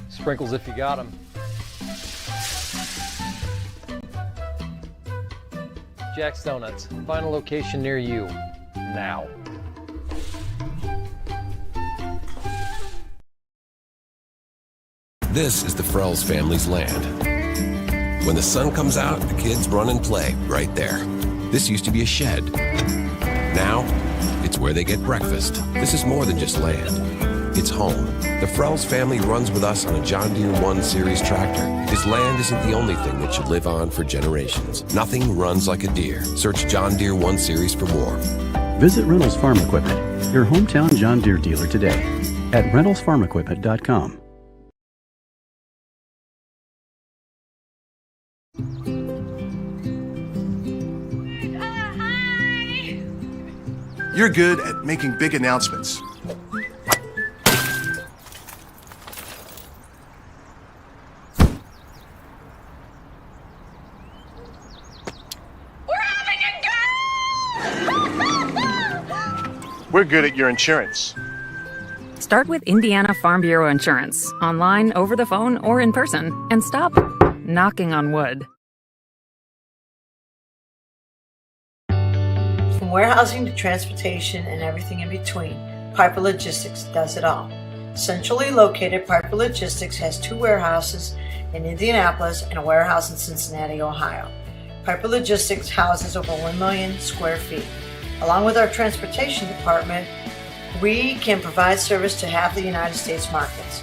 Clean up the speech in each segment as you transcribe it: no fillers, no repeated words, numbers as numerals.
Sprinkles if you got them. Jack's Donuts, find a location near you, now. This is the Frells family's land. When the sun comes out, the kids run and play right there. This used to be a shed. Now, it's where they get breakfast. This is more than just land. It's home. The Frells family runs with us on a John Deere 1 Series tractor. His land isn't the only thing that should live on for generations. Nothing runs like a deer. Search John Deere 1 Series for more. Visit Reynolds Farm Equipment, your hometown John Deere dealer today at reynoldsfarmequipment.com. You're good at making big announcements. We're good at your insurance. Start with Indiana Farm Bureau Insurance, online, over the phone, or in person, and stop knocking on wood. From warehousing to transportation and everything in between, Piper Logistics does it all. Centrally located, Piper Logistics has 2 warehouses in Indianapolis and a warehouse in Cincinnati, Ohio. Piper Logistics houses over 1 million square feet. Along with our transportation department, we can provide service to half the United States markets.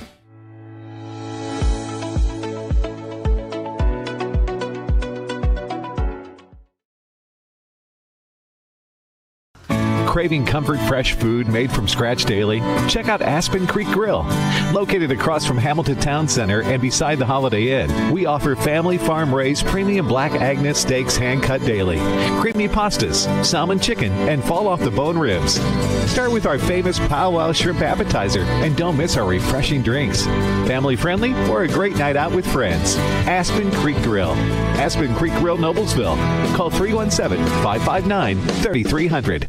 Craving comfort fresh food made from scratch daily? Check out Aspen Creek Grill. Located across from Hamilton Town Center and beside the Holiday Inn, we offer family farm-raised premium Black Agnes steaks hand-cut daily, creamy pastas, salmon chicken, and fall-off-the-bone ribs. Start with our famous powwow shrimp appetizer, and don't miss our refreshing drinks. Family-friendly or a great night out with friends. Aspen Creek Grill. Aspen Creek Grill, Noblesville. Call 317-559-3300.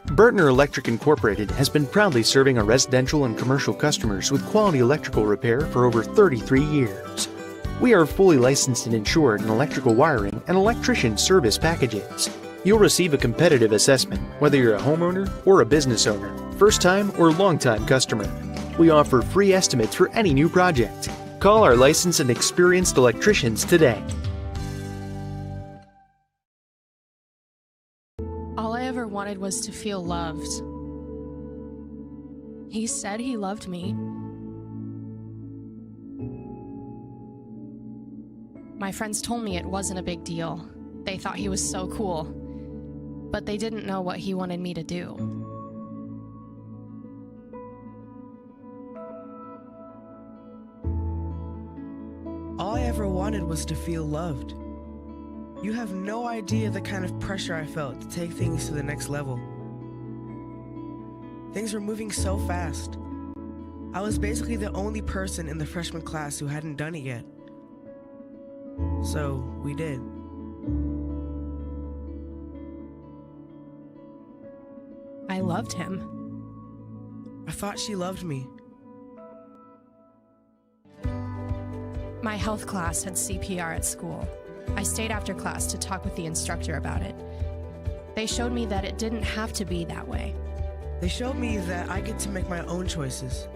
Burtner Electric Incorporated has been proudly serving our residential and commercial customers with quality electrical repair for over 33 years. We are fully licensed and insured in electrical wiring and electrician service packages. You'll receive a competitive assessment whether you're a homeowner or a business owner, first-time or long-time customer. We offer free estimates for any new project. Call our licensed and experienced electricians today. All I ever wanted was to feel loved. He said he loved me. My friends told me it wasn't a big deal. They thought he was so cool. But they didn't know what he wanted me to do. All I ever wanted was to feel loved. You have no idea the kind of pressure I felt to take things to the next level. Things were moving so fast. I was basically the only person in the freshman class who hadn't done it yet. So, we did. I loved him. I thought she loved me. My health class had CPR at school. I stayed after class to talk with the instructor about it. They showed me that it didn't have to be that way. They showed me that I get to make my own choices.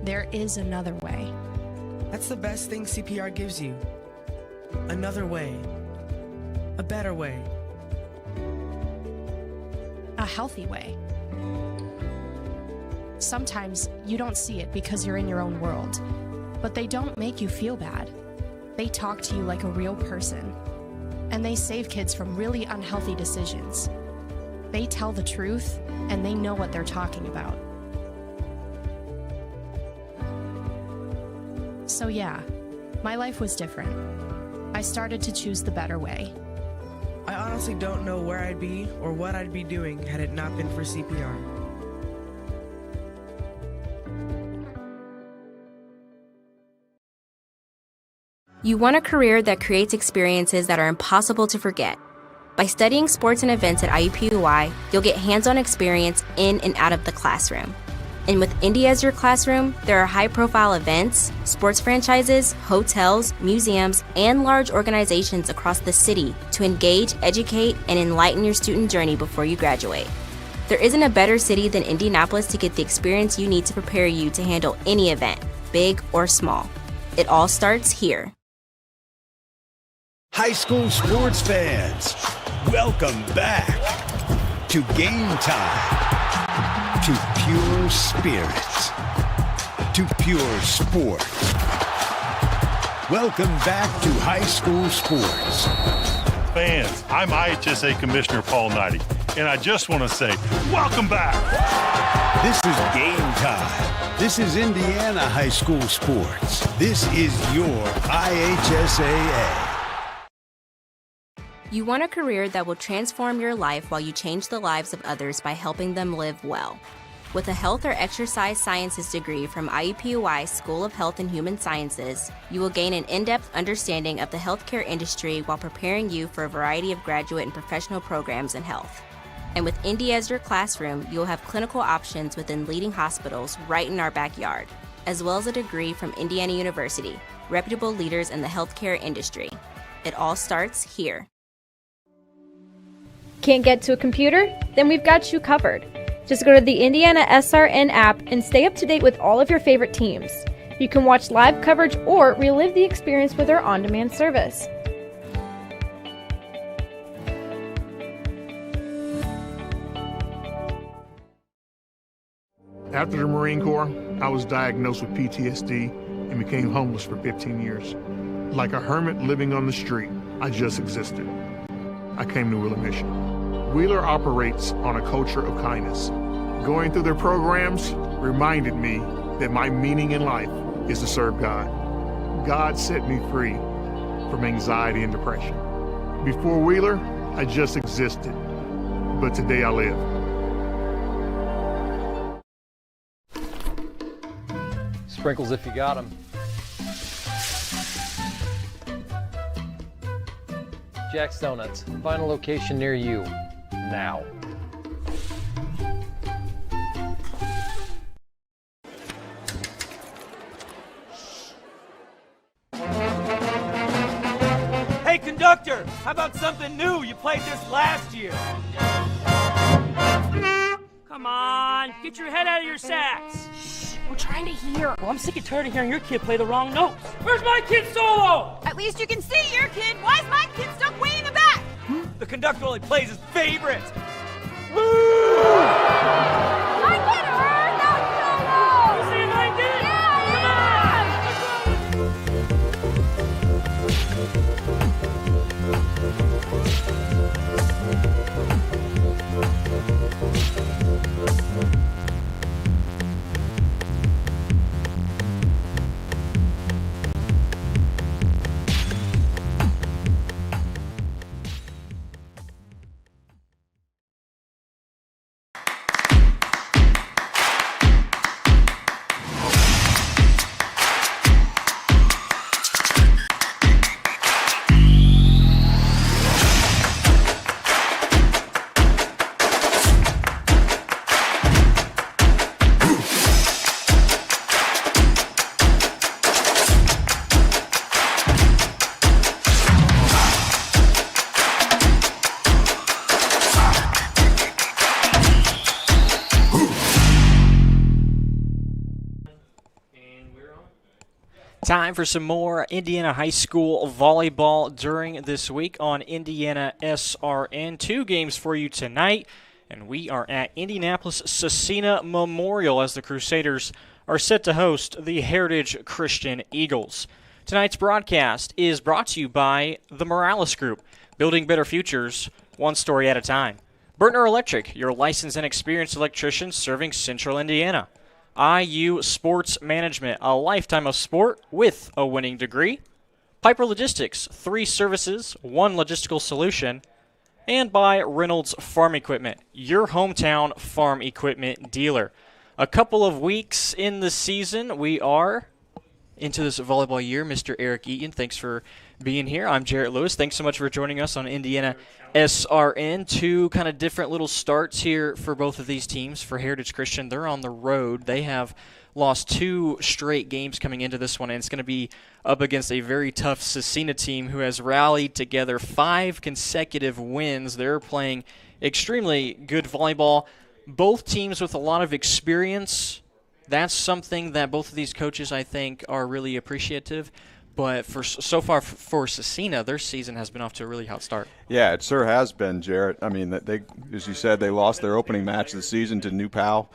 There is another way. That's the best thing CPR gives you. Another way. A better way. A healthy way. Sometimes you don't see it because you're in your own world, but they don't make you feel bad. They talk to you like a real person, and they save kids from really unhealthy decisions. They tell the truth, and they know what they're talking about. So yeah, my life was different. I started to choose the better way. I honestly don't know where I'd be or what I'd be doing had it not been for CPR. You want a career that creates experiences that are impossible to forget. By studying sports and events at IUPUI, you'll get hands-on experience in and out of the classroom. And with Indy as your classroom, there are high-profile events, sports franchises, hotels, museums, and large organizations across the city to engage, educate, and enlighten your student journey before you graduate. There isn't a better city than Indianapolis to get the experience you need to prepare you to handle any event, big or small. It all starts here. High school sports fans, welcome back to Game Time, to pure spirits, to pure sport. Welcome back to high school sports. Fans, I'm IHSAA Commissioner Paul Knighty, and I just want to say, welcome back. This is Game Time. This is Indiana high school sports. This is your IHSAA. You want a career that will transform your life while you change the lives of others by helping them live well. With a health or exercise sciences degree from IUPUI School of Health and Human Sciences, you will gain an in-depth understanding of the healthcare industry while preparing you for a variety of graduate and professional programs in health. And with Indy as your classroom, you'll have clinical options within leading hospitals right in our backyard, as well as a degree from Indiana University, reputable leaders in the healthcare industry. It all starts here. Can't get to a computer? Then we've got you covered. Just go to the IndianaSRN app and stay up to date with all of your favorite teams. You can watch live coverage or relive the experience with our on-demand service. After the Marine Corps, I was diagnosed with PTSD and became homeless for 15 years. Like a hermit living on the street, I just existed. I came to Wheeler Mission. Wheeler operates on a culture of kindness. Going through their programs reminded me that my meaning in life is to serve God. God set me free from anxiety and depression. Before Wheeler, I just existed, but today I live. Sprinkles if you got them. Jack's Donuts, find a location near you, now. Hey conductor, how about something new? You played this last year. Come on, get your head out of your sacks. Shh, we're trying to hear. Well, I'm sick and tired of hearing your kid play the wrong notes. Where's my kid solo? At least you can see your kid. Why is my kid stuck way in the back? The conductor only plays his favorites. My kid heard that solo! You see if I did it? Time for some more Indiana High School volleyball during this week on IndianaSRN. 2 games for you tonight, and we are at Indianapolis Scecina Memorial as the Crusaders are set to host the Heritage Christian Eagles. Tonight's broadcast is brought to you by the Morales Group, building better futures, one story at a time. Bertner Electric, your licensed and experienced electrician serving Central Indiana. IU Sports Management, a lifetime of sport with a winning degree. Piper Logistics, 3 services, 1 logistical solution. And by Reynolds Farm Equipment, your hometown farm equipment dealer. A couple of weeks in the season, we are into this volleyball year. Mr. Eric Eaton, thanks for being here. I'm Jarrett Lewis. Thanks so much for joining us on IndianaSRN. 2 kind of different little starts here for both of these teams. For Heritage Christian, they're on the road. They have lost 2 straight games coming into this one, and it's going to be up against a very tough Scecina team who has rallied together 5 consecutive wins. They're playing extremely good volleyball. Both teams with a lot of experience. That's something that both of these coaches, I think, are really appreciative. But so far for Scecina, their season has been off to a really hot start. Yeah, it sure has been, Jarrett. I mean, they, as you said, they lost their opening match of the season to New Pal.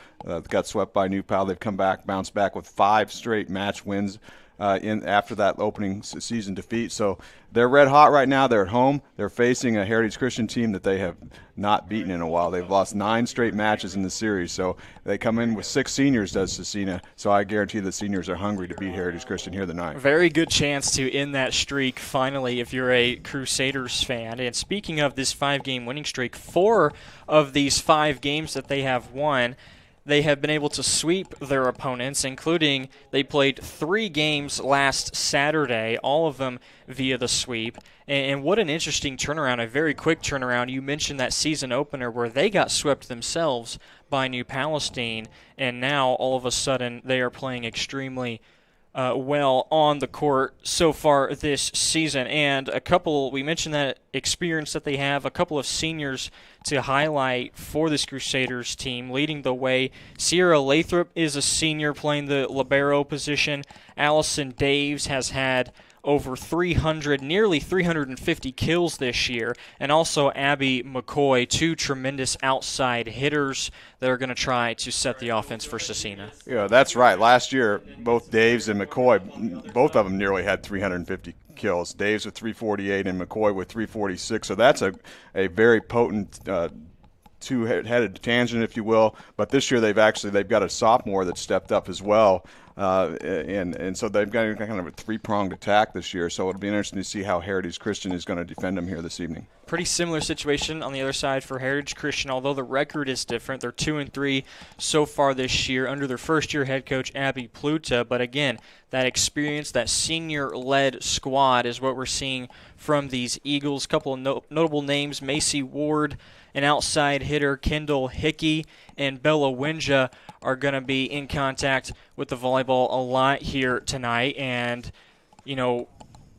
Got swept by New Pal. They've come back, bounced back with 5 straight match wins after that opening season defeat. So they're red hot right now. They're at home. They're facing a Heritage Christian team that they have not beaten in a while. They've lost 9 straight matches in the series. So they come in with 6 seniors, does Scecina. So I guarantee the seniors are hungry to beat Heritage Christian here tonight. Very good chance to end that streak finally if you're a Crusaders fan. And speaking of this 5-game winning streak, 4 of these 5 games that they have won, they have been able to sweep their opponents, including they played 3 games last Saturday, all of them via the sweep. And what an interesting turnaround, a very quick turnaround. You mentioned that season opener where they got swept themselves by New Palestine, and now all of a sudden they are playing extremely well on the court so far this season. And we mentioned that experience that they have, a couple of seniors to highlight for this Crusaders team. Leading the way, Sierra Lathrop is a senior playing the libero position. Allison Daves has had over 300, nearly 350 kills this year, and also Abby McCoy, 2 tremendous outside hitters that are going to try to set the offense for Scecina. Yeah, that's right. Last year, both Daves and McCoy, both of them nearly had 350 kills. Daves with 348 and McCoy with 346. So that's a very potent 2-headed tangent, if you will. But this year they've got a sophomore that stepped up as well. And so they've got kind of a 3-pronged attack this year. So it'll be interesting to see how Heritage Christian is going to defend them here this evening. Pretty similar situation on the other side for Heritage Christian, although the record is different. They're 2-3 so far this year under their first-year head coach, Abby Pluta. But again, that experience, that senior-led squad is what we're seeing from these Eagles. A couple of notable names, Macy Ward, an outside hitter, Kendall Hickey, and Bella Winja are going to be in contact with the volleyball a lot here tonight. And,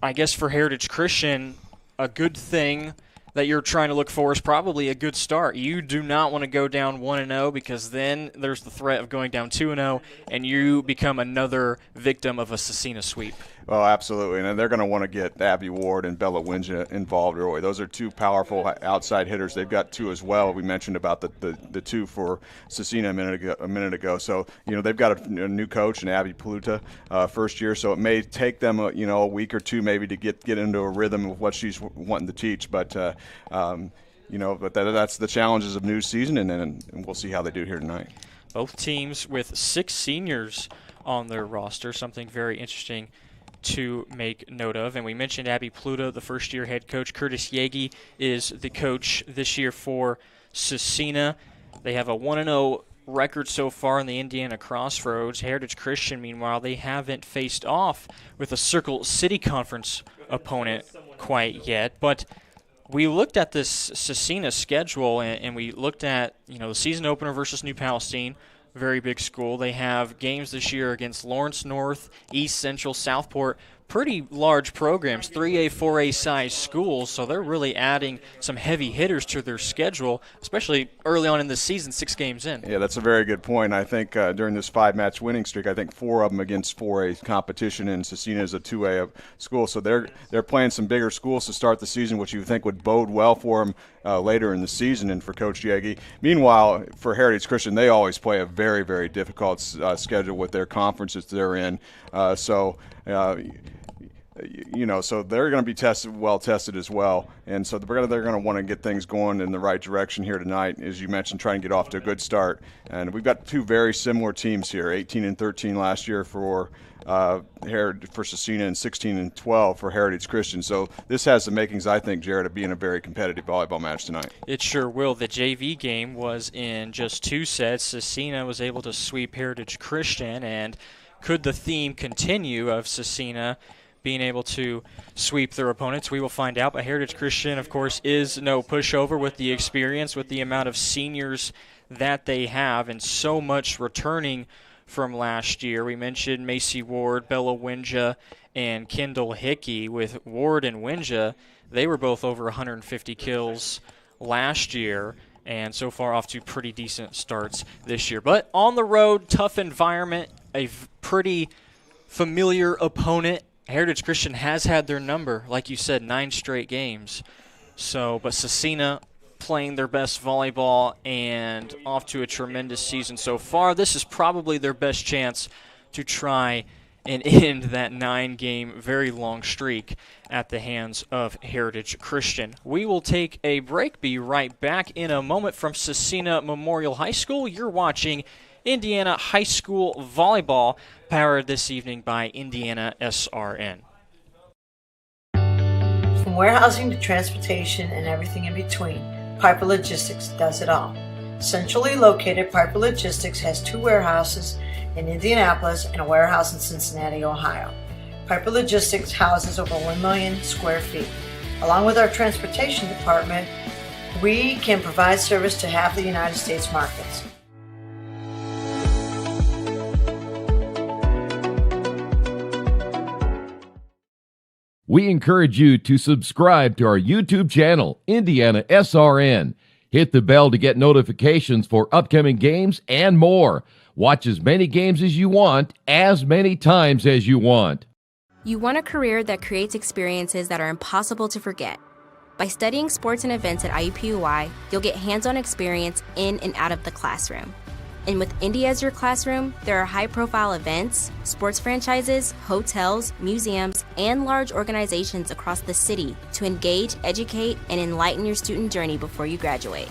I guess for Heritage Christian, a good thing that you're trying to look for is probably a good start. You do not want to go down 1-0 because then there's the threat of going down 2-0 and you become another victim of a Scecina sweep. Oh, absolutely. And they're going to want to get Abby Ward and Bella Winja involved early. Those are 2 powerful outside hitters. They've got 2 as well. We mentioned about the 2 for Scecina a minute ago. So, they've got a new coach in Abby Pluta, first year. So it may take them a week or 2 maybe to get into a rhythm of what she's wanting to teach. But that's the challenges of new season, and we'll see how they do here tonight. Both teams with 6 seniors on their roster, something very interesting to make note of. And we mentioned Abby Pluta, the first-year head coach. Curtis Yagi is the coach this year for Scecina. They have a 1-0 record so far in the Indiana Crossroads. Heritage Christian, meanwhile, they haven't faced off with a Circle City Conference opponent quite yet. But we looked at this Scecina schedule, and we looked at the season opener versus New Palestine. Very big school. They have games this year against Lawrence North, East Central, Southport, pretty large programs, 3A, 4A size schools, so they're really adding some heavy hitters to their schedule, especially early on in the season, 6 games in. Yeah, that's a very good point. I think during this 5-match winning streak, I think 4 of them against 4A competition, and Scecina is a 2A school, so they're playing some bigger schools to start the season, which you think would bode well for them later in the season and for Coach Yegi. Meanwhile, for Heritage Christian, they always play a very, very difficult schedule with their conferences they're in. So they're going to be well tested as well, and so they're going to want to get things going in the right direction here tonight, as you mentioned, try and get off to a good start. And we've got 2 very similar teams here, 18-13 last year for Scecina and 16-12 for Heritage Christian. So this has the makings, I think, Jared, of being a very competitive volleyball match tonight. It sure will. The JV game was in just 2 sets. Scecina was able to sweep Heritage Christian, and could the theme continue of Scecina being able to sweep their opponents? We will find out. But Heritage Christian, of course, is no pushover with the experience, with the amount of seniors that they have, and so much returning from last year. We mentioned Macy Ward, Bella Winja, and Kendall Hickey. With Ward and Winja, they were both over 150 kills last year, and so far off to pretty decent starts this year. But on the road, tough environment, a pretty familiar opponent. Heritage Christian has had their number, like you said, 9 straight games. But Scecina playing their best volleyball and off to a tremendous season so far. This is probably their best chance to try and end that 9-game, very long streak at the hands of Heritage Christian. We will take a break, be right back in a moment from Scecina Memorial High School. You're watching Indiana High School Volleyball, powered this evening by IndianaSRN. From warehousing to transportation and everything in between, Piper Logistics does it all. Centrally located, Piper Logistics has 2 warehouses in Indianapolis and a warehouse in Cincinnati, Ohio. Piper Logistics houses over 1 million square feet. Along with our transportation department, we can provide service to half the United States markets. We encourage you to subscribe to our YouTube channel, IndianaSRN. Hit the bell to get notifications for upcoming games and more. Watch as many games as you want, as many times as you want. You want a career that creates experiences that are impossible to forget. By studying sports and events at IUPUI, you'll get hands-on experience in and out of the classroom. And with Indy as your classroom, there are high-profile events, sports franchises, hotels, museums, and large organizations across the city to engage, educate, and enlighten your student journey before you graduate.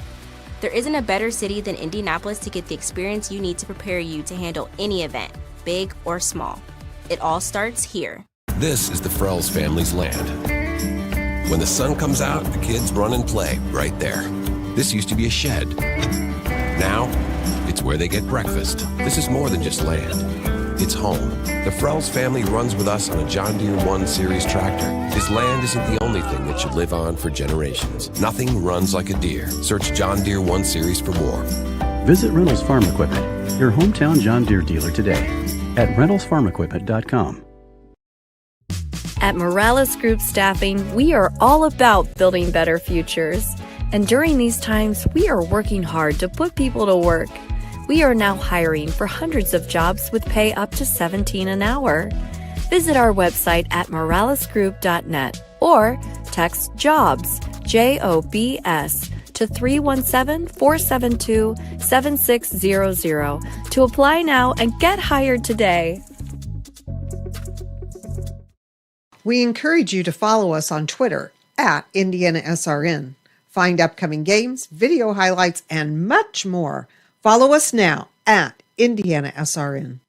There isn't a better city than Indianapolis to get the experience you need to prepare you to handle any event, big or small. It all starts here. This is the Frells family's land. When the sun comes out, the kids run and play right there. This used to be a shed. Now, it's where they get breakfast. This is more than just land. It's home. The Frells family runs with us on a John Deere 1 Series tractor. His land isn't the only thing that should live on for generations. Nothing runs like a deer. Search John Deere 1 Series for more. Visit Reynolds Farm Equipment, your hometown John Deere dealer today at reynoldsfarmequipment.com. At Morales Group Staffing, we are all about building better futures. And during these times, we are working hard to put people to work. We are now hiring for hundreds of jobs with pay up to $17 an hour. Visit our website at moralesgroup.net or text JOBS, JOBS, to 317-472-7600 to apply now and get hired today. We encourage you to follow us on Twitter at IndianaSRN. Find upcoming games, video highlights, and much more. Follow us now at IndianaSRN.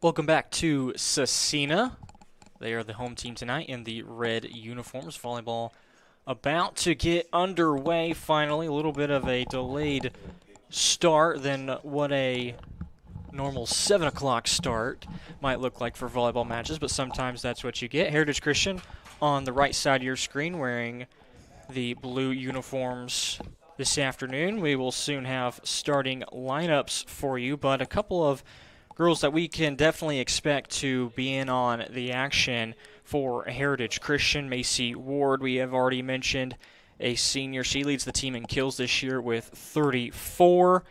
Welcome back to Scecina. They are the home team tonight in the red uniforms. Volleyball about to get underway finally. A little bit of a delayed start than what a normal 7 o'clock start might look like for volleyball matches, but sometimes that's what you get. Heritage Christian on the right side of your screen wearing the blue uniforms this afternoon. We will soon have starting lineups for you, but a couple of girls that we can definitely expect to be in on the action for Heritage Christian. Macy Ward, we have already mentioned, a senior. She leads the team in kills this year with 34.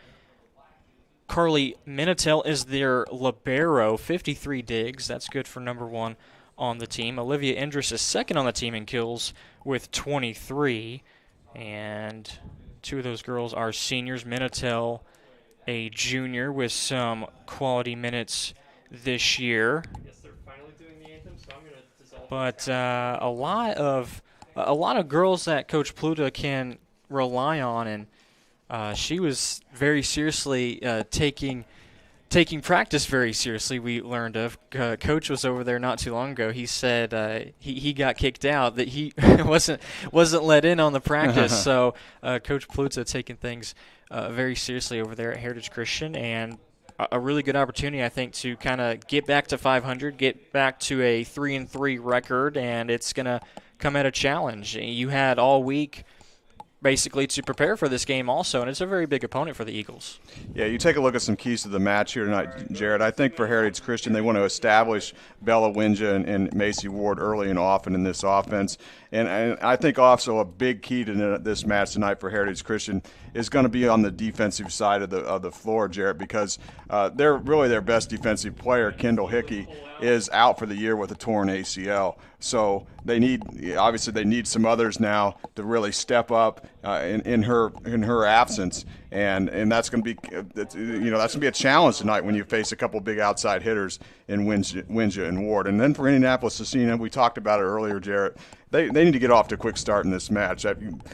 Carly Minatel is their libero, 53 digs. That's good for number one on the team. Olivia Indris is second on the team in kills with 23. And two of those girls are seniors. Minatel, a junior with some quality minutes this year. But a lot of girls that Coach Pluta can rely on, and she was very seriously taking practice very seriously. We learned of Coach was over there not too long ago. He said he got kicked out, that he wasn't let in on the practice. So Coach Pluta taking things very seriously over there at Heritage Christian, and a really good opportunity, I think, to kind of get back to 500, get back to a 3-3 record, and it's going to come at a challenge. You had all week basically to prepare for this game also, and it's a very big opponent for the Eagles. Yeah, you take a look at some keys to the match here tonight, Jared. I think for Heritage Christian, they want to establish Bella Winja and Macy Ward early and often in this offense. And I think also a big key to this match tonight for Heritage Christian is going to be on the defensive side of the floor, Jarrett, because they're really their best defensive player, Kendall Hickey, is out for the year with a torn ACL. So they need some others now to really step up in her absence, and that's going to be that's going to be a challenge tonight when you face a couple big outside hitters in Winja and Ward. And then for IndianaSRN, we talked about it earlier, Jarrett. They need to get off to a quick start in this match.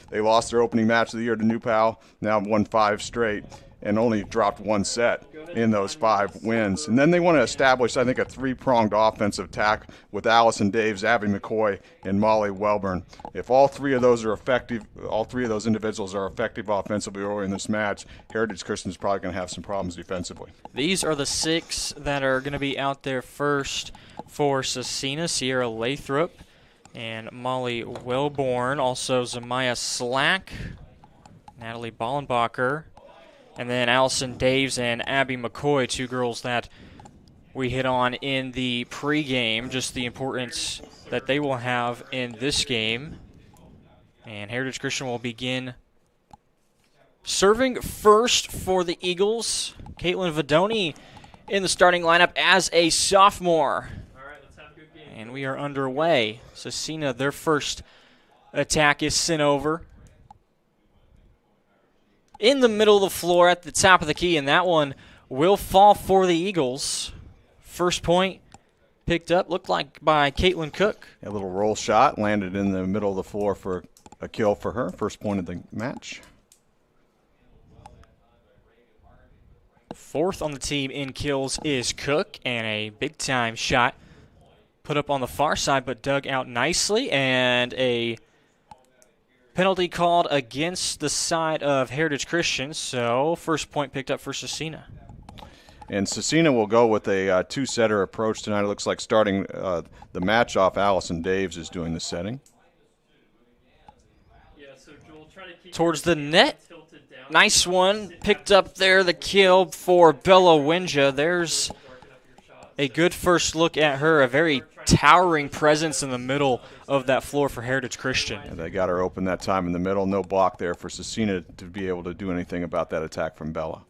They lost their opening match of the year to New Pal, now won 5 straight, and only dropped 1 set in those 5 wins. And then they want to establish, I think, a 3-pronged offensive attack with Allison Daves, Abby McCoy, and Molly Welburn. If all 3 of those are effective, all 3 of those individuals are effective offensively early in this match, Heritage Christian is probably going to have some problems defensively. These are the 6 that are going to be out there first for Scecina: Sierra Lathrop and Molly Welborn, also Zamaya Slack, Natalie Ballenbacher, and then Allison Daves and Abby McCoy, 2 girls that we hit on in the pregame, just the importance that they will have in this game. And Heritage Christian will begin serving first for the Eagles. Caitlin Vidoni in the starting lineup as a sophomore. And we are underway. Scecina, their first attack is sent over in the middle of the floor at the top of the key, and that one will fall for the Eagles. First point picked up, looked like by Caitlin Cook. A little roll shot landed in the middle of the floor for a kill for her. First point of the match. 4th on the team in kills is Cook, and a big-time shot put up on the far side, but dug out nicely, and a penalty called against the side of Heritage Christian, so first point picked up for Scecina. And Scecina will go with a 2-setter approach tonight. It looks like starting the match off, Allison Daves is doing the setting. Towards the net. Nice one. Picked up there, the kill for Bella Winja. There's a good first look at her, a very towering presence in the middle of that floor for Heritage Christian. And they got her open that time in the middle. No block there for Scecina to be able to do anything about that attack from Bella.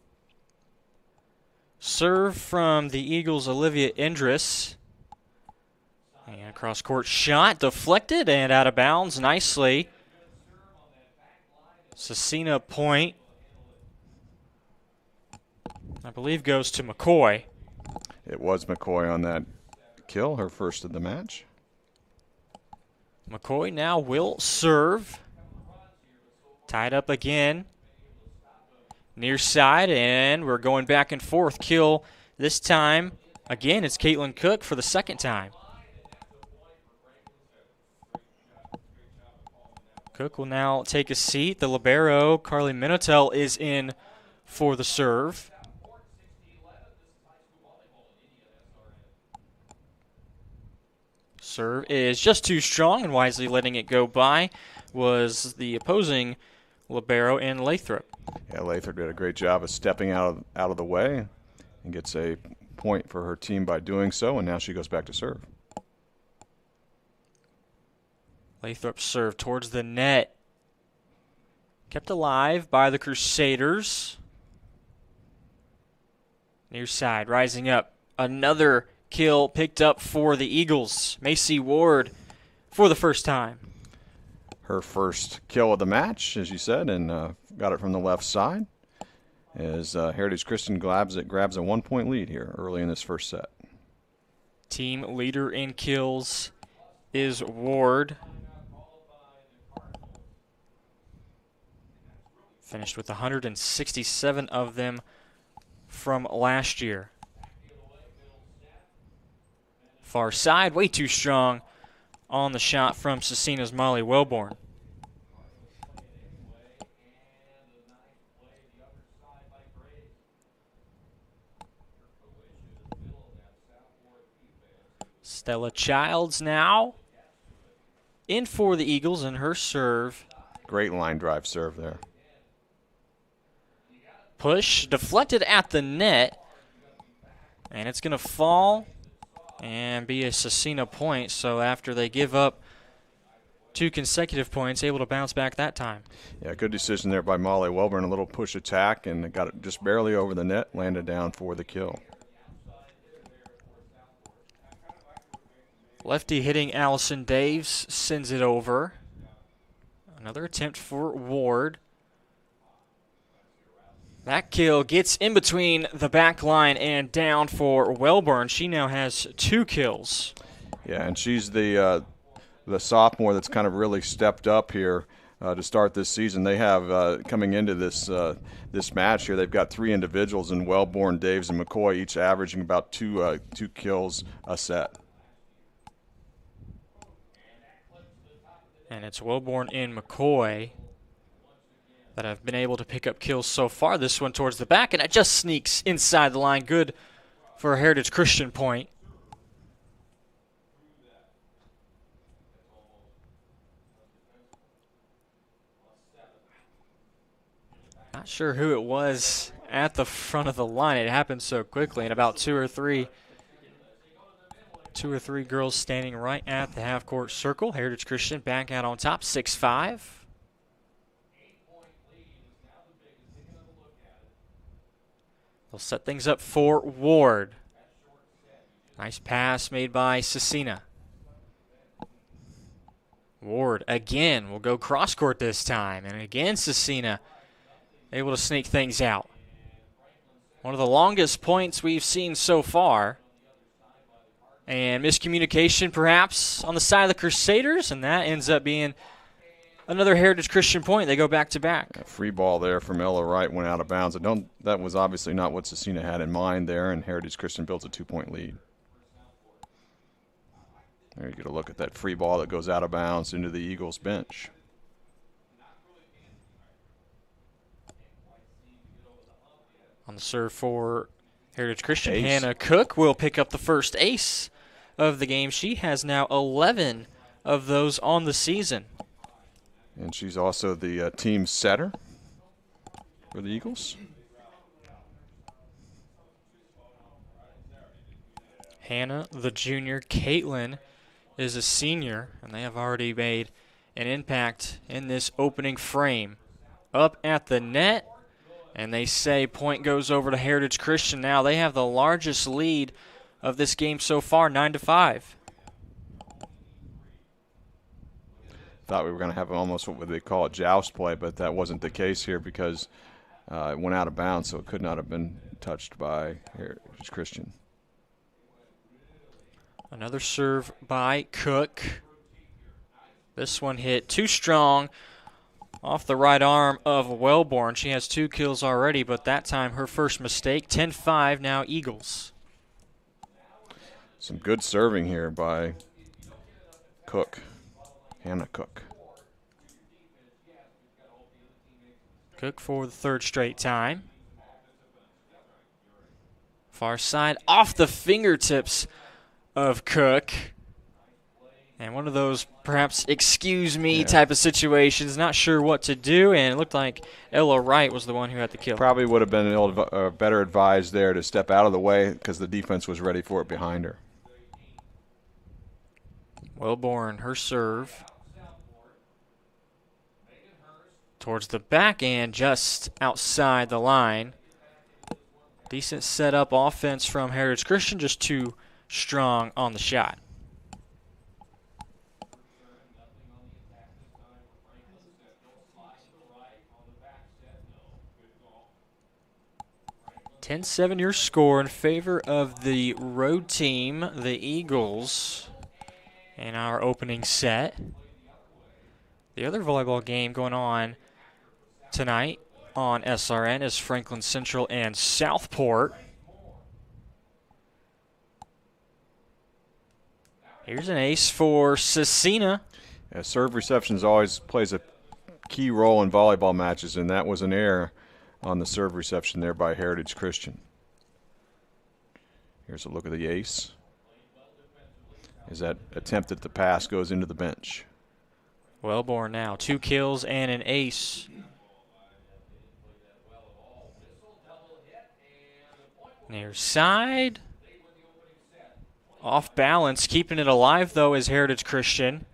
Serve from the Eagles, Olivia Indris. And cross-court shot, deflected and out of bounds nicely. Scecina point, I believe, goes to McCoy. It was McCoy on that kill, her first of the match. McCoy now will serve. Tied up again. Near side, and we're going back and forth. Kill this time Again, it's Caitlin Cook for the second time. Cook will now take a seat. The libero, Carly Minotel, is in for the serve. Serve is just too strong, and wisely letting it go by was the opposing libero in Lathrop. Yeah, Lathrop did a great job of stepping out of the way and gets a point for her team by doing so, and now she goes back to serve. Lathrop serve towards the net. Kept alive by the Crusaders. Near side, rising up. Another kill picked up for the Eagles. Macy Ward for the first time. Her first kill of the match, as you said, and got it from the left side. As Heritage Christian grabs a 1-point lead here early in this first set. Team leader in kills is Ward. Finished with 167 of them from last year. Far side, way too strong on the shot from Scecina's Molly Wellborn. Stella Childs now in for the Eagles, and her serve. Great line drive serve there. Push, deflected at the net, and it's going to fall and be a Scecina point. So after they give up 2 consecutive points, able to bounce back that time. Yeah, good decision there by Molly Wellborn. A little push attack, and it got it just barely over the net, landed down for the kill. Lefty hitting Allison Daves sends it over. Another attempt for Ward. That kill gets in between the back line and down for Wellborn. She now has 2 kills. Yeah, and she's the sophomore that's kind of really stepped up here to start this season. They have, coming into this match here, they've got 3 individuals in Wellborn, Daves, and McCoy, each averaging about 2 kills a set. And it's Wellborn and McCoy that have been able to pick up kills so far. This one towards the back, and it just sneaks inside the line. Good for a Heritage Christian point. Not sure who it was at the front of the line. It happened so quickly, and about two or three girls standing right at the half-court circle. Heritage Christian back out on top, 6-5. They'll set things up for Ward. Nice pass made by Scecina. Ward again will go cross-court this time, and again Scecina able to sneak things out. One of the longest points we've seen so far. And miscommunication perhaps on the side of the Crusaders, and that ends up being another Heritage Christian point. They go back-to-back. A free ball there from Ella Wright went out of bounds. That was obviously not what Scecina had in mind there, and Heritage Christian builds a 2-point lead. There you get a look at that free ball that goes out of bounds into the Eagles bench. On the serve for Heritage Christian, Ace. Hannah Cook will pick up the first ace of the game. She has now 11 of those on the season. And she's also the team setter for the Eagles. Hannah, the junior. Caitlin is a senior, and they have already made an impact in this opening frame. Up at the net, and they say point goes over to Heritage Christian now. They have the largest lead of this game so far, 9-5. Thought we were going to have almost what they call a joust play, but that wasn't the case here because it went out of bounds, so it could not have been touched by Heritage Christian. Another serve by Cook. This one hit too strong off the right arm of Wellborn. She has 2 kills already, but that time her first mistake. 10-5 now Eagles. Some good serving here by Cook, Hannah Cook. Cook for the third straight time. Far side off the fingertips of Cook. And one of those perhaps excuse me type of situations, not sure what to do, and it looked like Ella Wright was the one who had the kill. Probably would have been better advised there to step out of the way because the defense was ready for it behind her. Wellborn, her serve. Towards the back end, just outside the line. Decent setup offense from Heritage Christian, just too strong on the shot. (10-7) your score in favor of the road team, the Eagles, in our opening set. The other volleyball game going on tonight on SRN is Franklin Central and Southport. Here's an ace for Scecina. Yeah, serve receptions always plays a key role in volleyball matches, and that was an error on the serve reception there by Heritage Christian. Here's a look at the ace. As that attempt at the pass goes into the bench. Wellborn now, 2 kills and an ace. Near side. Off balance, keeping it alive though is Heritage Christian.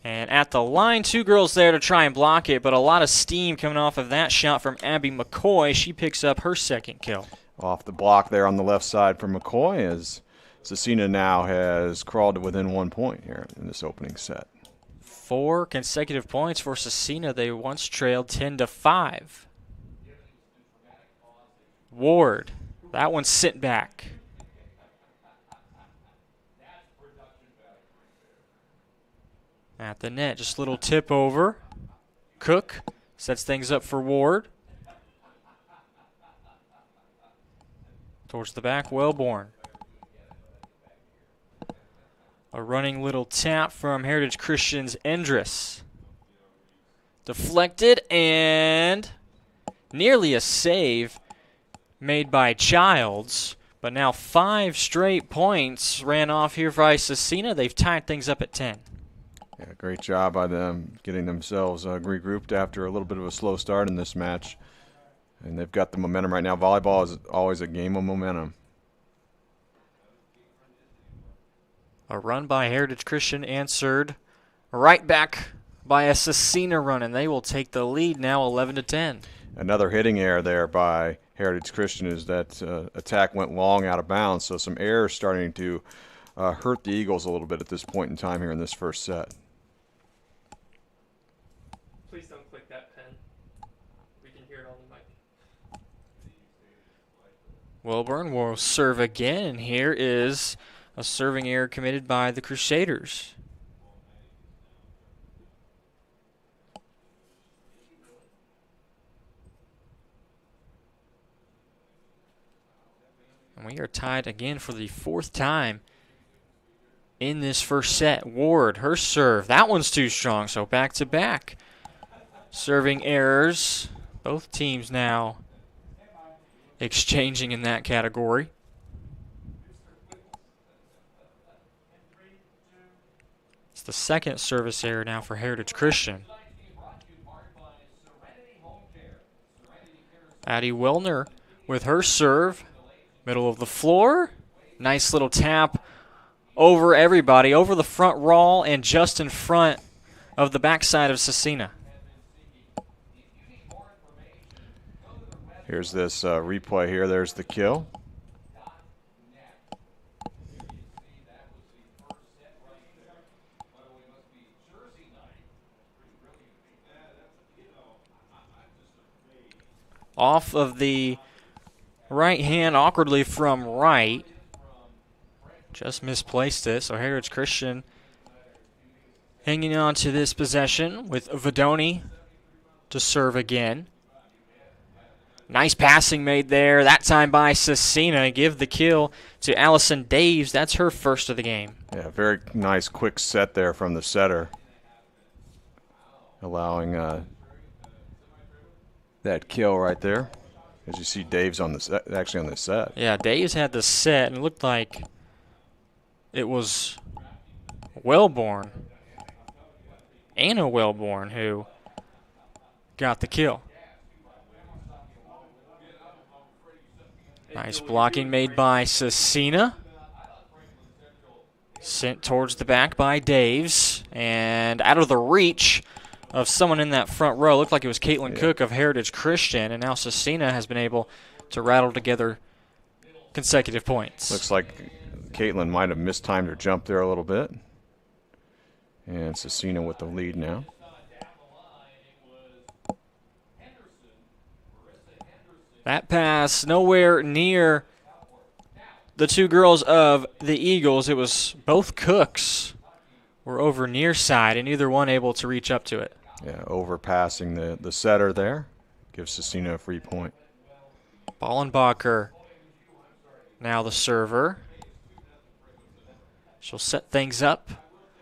And at the line, 2 girls there to try and block it, but a lot of steam coming off of that shot from Abby McCoy. She picks up her second kill. Off the block there on the left side for McCoy as Scecina now has crawled to within 1 point here in this opening set. 4 consecutive points for Scecina. They once trailed 10-5. Ward, that one's sent back. At the net, just a little tip over. Cook sets things up for Ward. Towards the back, Wellborn. A running little tap from Heritage Christian's Endress. Deflected and nearly a save made by Childs. But now 5 straight points ran off here by Scecina. They've tied things up at 10. Yeah, great job by them getting themselves regrouped after a little bit of a slow start in this match. And they've got the momentum right now. Volleyball is always a game of momentum. A run by Heritage Christian answered right back by a Scecina run, and they will take the lead now 11-10. Another hitting error there by Heritage Christian is that attack went long out of bounds, so some errors starting to hurt the Eagles a little bit at this point in time here in this first set. Please don't click that pen. We can hear it on the mic. Wellborn will serve again, and here is a serving error committed by the Crusaders. And we are tied again for the 4th time in this first set. Ward, her serve. That one's too strong, so back to back. Serving errors. Both teams now exchanging in that category. It's the 2nd service error now for Heritage Christian. Addie Wellner with her serve. Middle of the floor. Nice little tap over everybody, over the front rawl and just in front of the backside of Scecina. Here's this replay here. There's the kill. Off of the right hand, awkwardly from right. Just misplaced it, so Heritage Christian hanging on to this possession with Vadoni to serve again. Nice passing made there, that time by Scecina. Give the kill to Allison Daves. That's her first of the game. Yeah, very nice quick set there from the setter, allowing that kill right there. As you see, Dave's on the set, actually on the set. Yeah, Dave's had the set, and it looked like it was Wellborn, Anna Wellborn, who got the kill. Nice blocking made by Scecina. Sent towards the back by Daves, and out of the reach of someone in that front row. Looked like it was Caitlin Cook of Heritage Christian, and now Scecina has been able to rattle together consecutive points. Looks like Caitlin might have mistimed her jump there a little bit. And Scecina with the lead now. That pass nowhere near the two girls of the Eagles. It was both Cooks were over near side, and neither one able to reach up to it. Yeah, overpassing the setter there. Gives Scecina a free point. Ballenbacher now the server. She'll set things up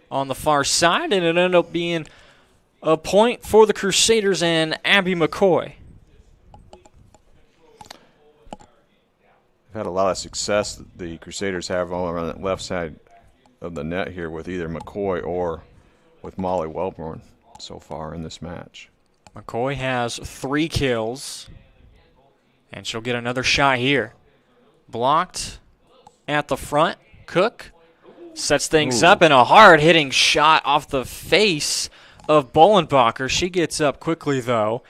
on the far side, and it ended up being a point for the Crusaders and Abby McCoy. They've had a lot of success the Crusaders have all around that left side of the net here with either McCoy or with Molly Wellborn so far in this match. McCoy has 3 kills, and she'll get another shot here. Blocked at the front. Cook sets things up, and a hard-hitting shot off the face of Ballenbacher. She gets up quickly, though.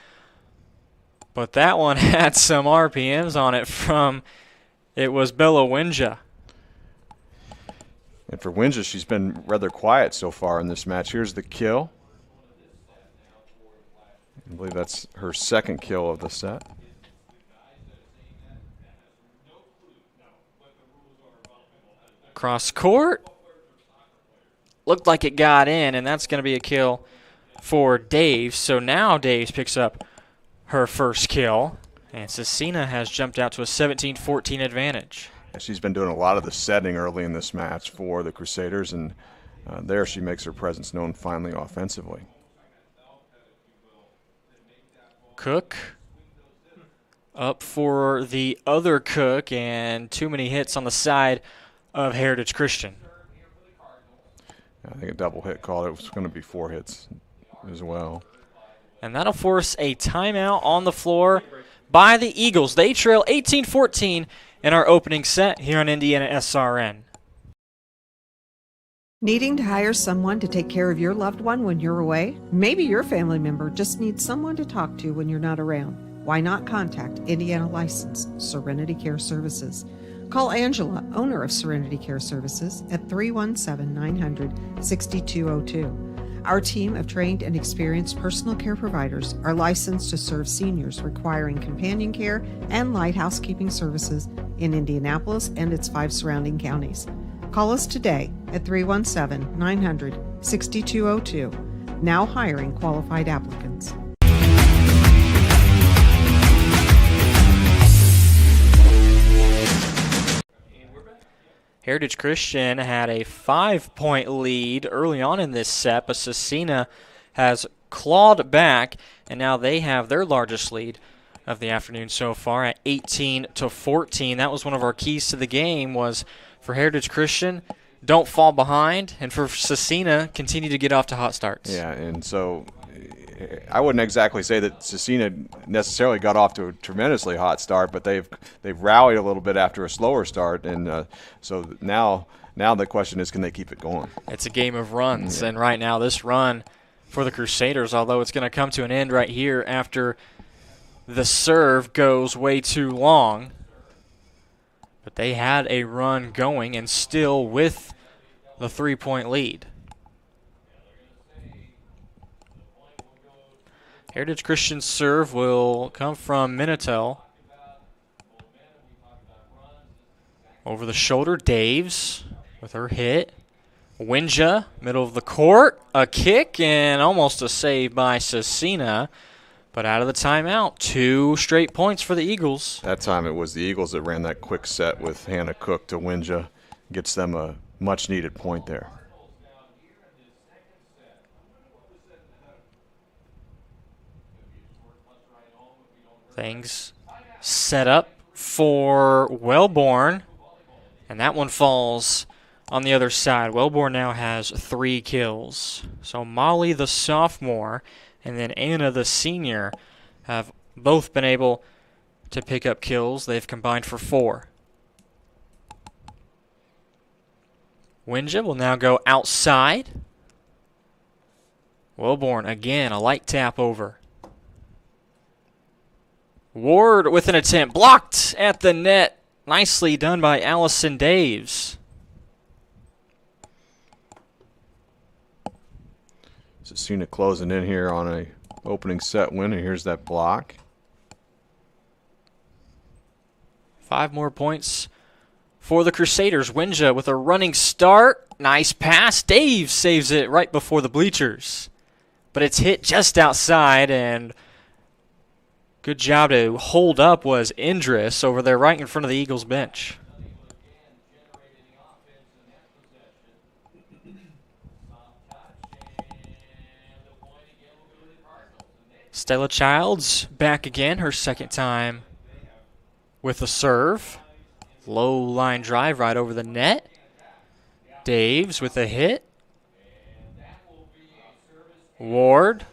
But that one had some RPMs on it from, it was Bella Winja. And for Winja, she's been rather quiet so far in this match. Here's the kill. I believe that's her second kill of the set. Cross court. Looked like it got in, and that's going to be a kill for Daves. So now Daves picks up her first kill, and Scecina has jumped out to a 17-14 advantage. She's been doing a lot of the setting early in this match for the Crusaders, and there she makes her presence known finally offensively. Cook up for the other Cook, and too many hits on the side of Heritage Christian. I think a double hit call. It was going to be 4 hits as well. And that'll force a timeout on the floor by the Eagles. They trail 18-14 in our opening set here on IndianaSRN. Needing to hire someone to take care of your loved one when you're away? Maybe your family member just needs someone to talk to when you're not around. Why not contact Indiana licensed Serenity Care Services? Call Angela, owner of Serenity Care Services, at 317-900-6202. Our team of trained and experienced personal care providers are licensed to serve seniors requiring companion care and light housekeeping services in Indianapolis and its 5 surrounding counties. Call us today at 317-900-6202. Now hiring qualified applicants. Heritage Christian had a 5-point lead early on in this set, but Scecina has clawed back, and now they have their largest lead of the afternoon so far at 18-14. That was one of our keys to the game, was for Heritage Christian, don't fall behind, and for Scecina, continue to get off to hot starts. Yeah, and so I wouldn't exactly say that Scecina necessarily got off to a tremendously hot start, but they've rallied a little bit after a slower start, and so now the question is, can they keep it going? It's a game of runs, and right now this run for the Crusaders, although it's going to come to an end right here after the serve goes way too long, but they had a run going and still with the 3-point lead. Heritage Christian's serve will come from Minitel. Over the shoulder, Daves with her hit. Winja, middle of the court, a kick, and almost a save by Scecina. But out of the timeout, 2 straight points for the Eagles. That time it was the Eagles that ran that quick set with Hannah Cook to Winja. Gets them a much-needed point there. Things set up for Wellborn, and that one falls on the other side. Wellborn now has 3 kills. So Molly, the sophomore, and then Anna, the senior, have both been able to pick up kills. They've combined for 4. Winja will now go outside. Wellborn again, a light tap over. Ward with an attempt, blocked at the net. Nicely done by Allison Daves. Scecina closing in here on a opening set win, and here's that block. 5 more points for the Crusaders. Winja with a running start. Nice pass. Daves saves it right before the bleachers. But it's hit just outside, and good job to hold up was Indris over there right in front of the Eagles bench. Stella Childs back again, her second time with a serve. Low line drive right over the net. Daves with a hit. Ward.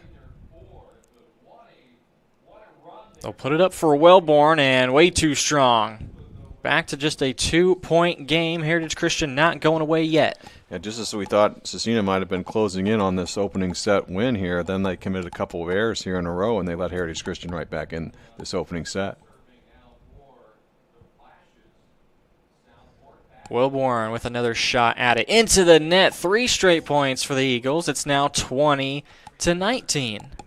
They'll put it up for Wellborn, and way too strong. Back to just a 2-point game. Heritage Christian not going away yet. Yeah, just as we thought Scecina might have been closing in on this opening set win here, then they committed a couple of errors here in a row, and they let Heritage Christian right back in this opening set. Wellborn with another shot at it. Into the net. 3 straight points for the Eagles. It's now 20-19.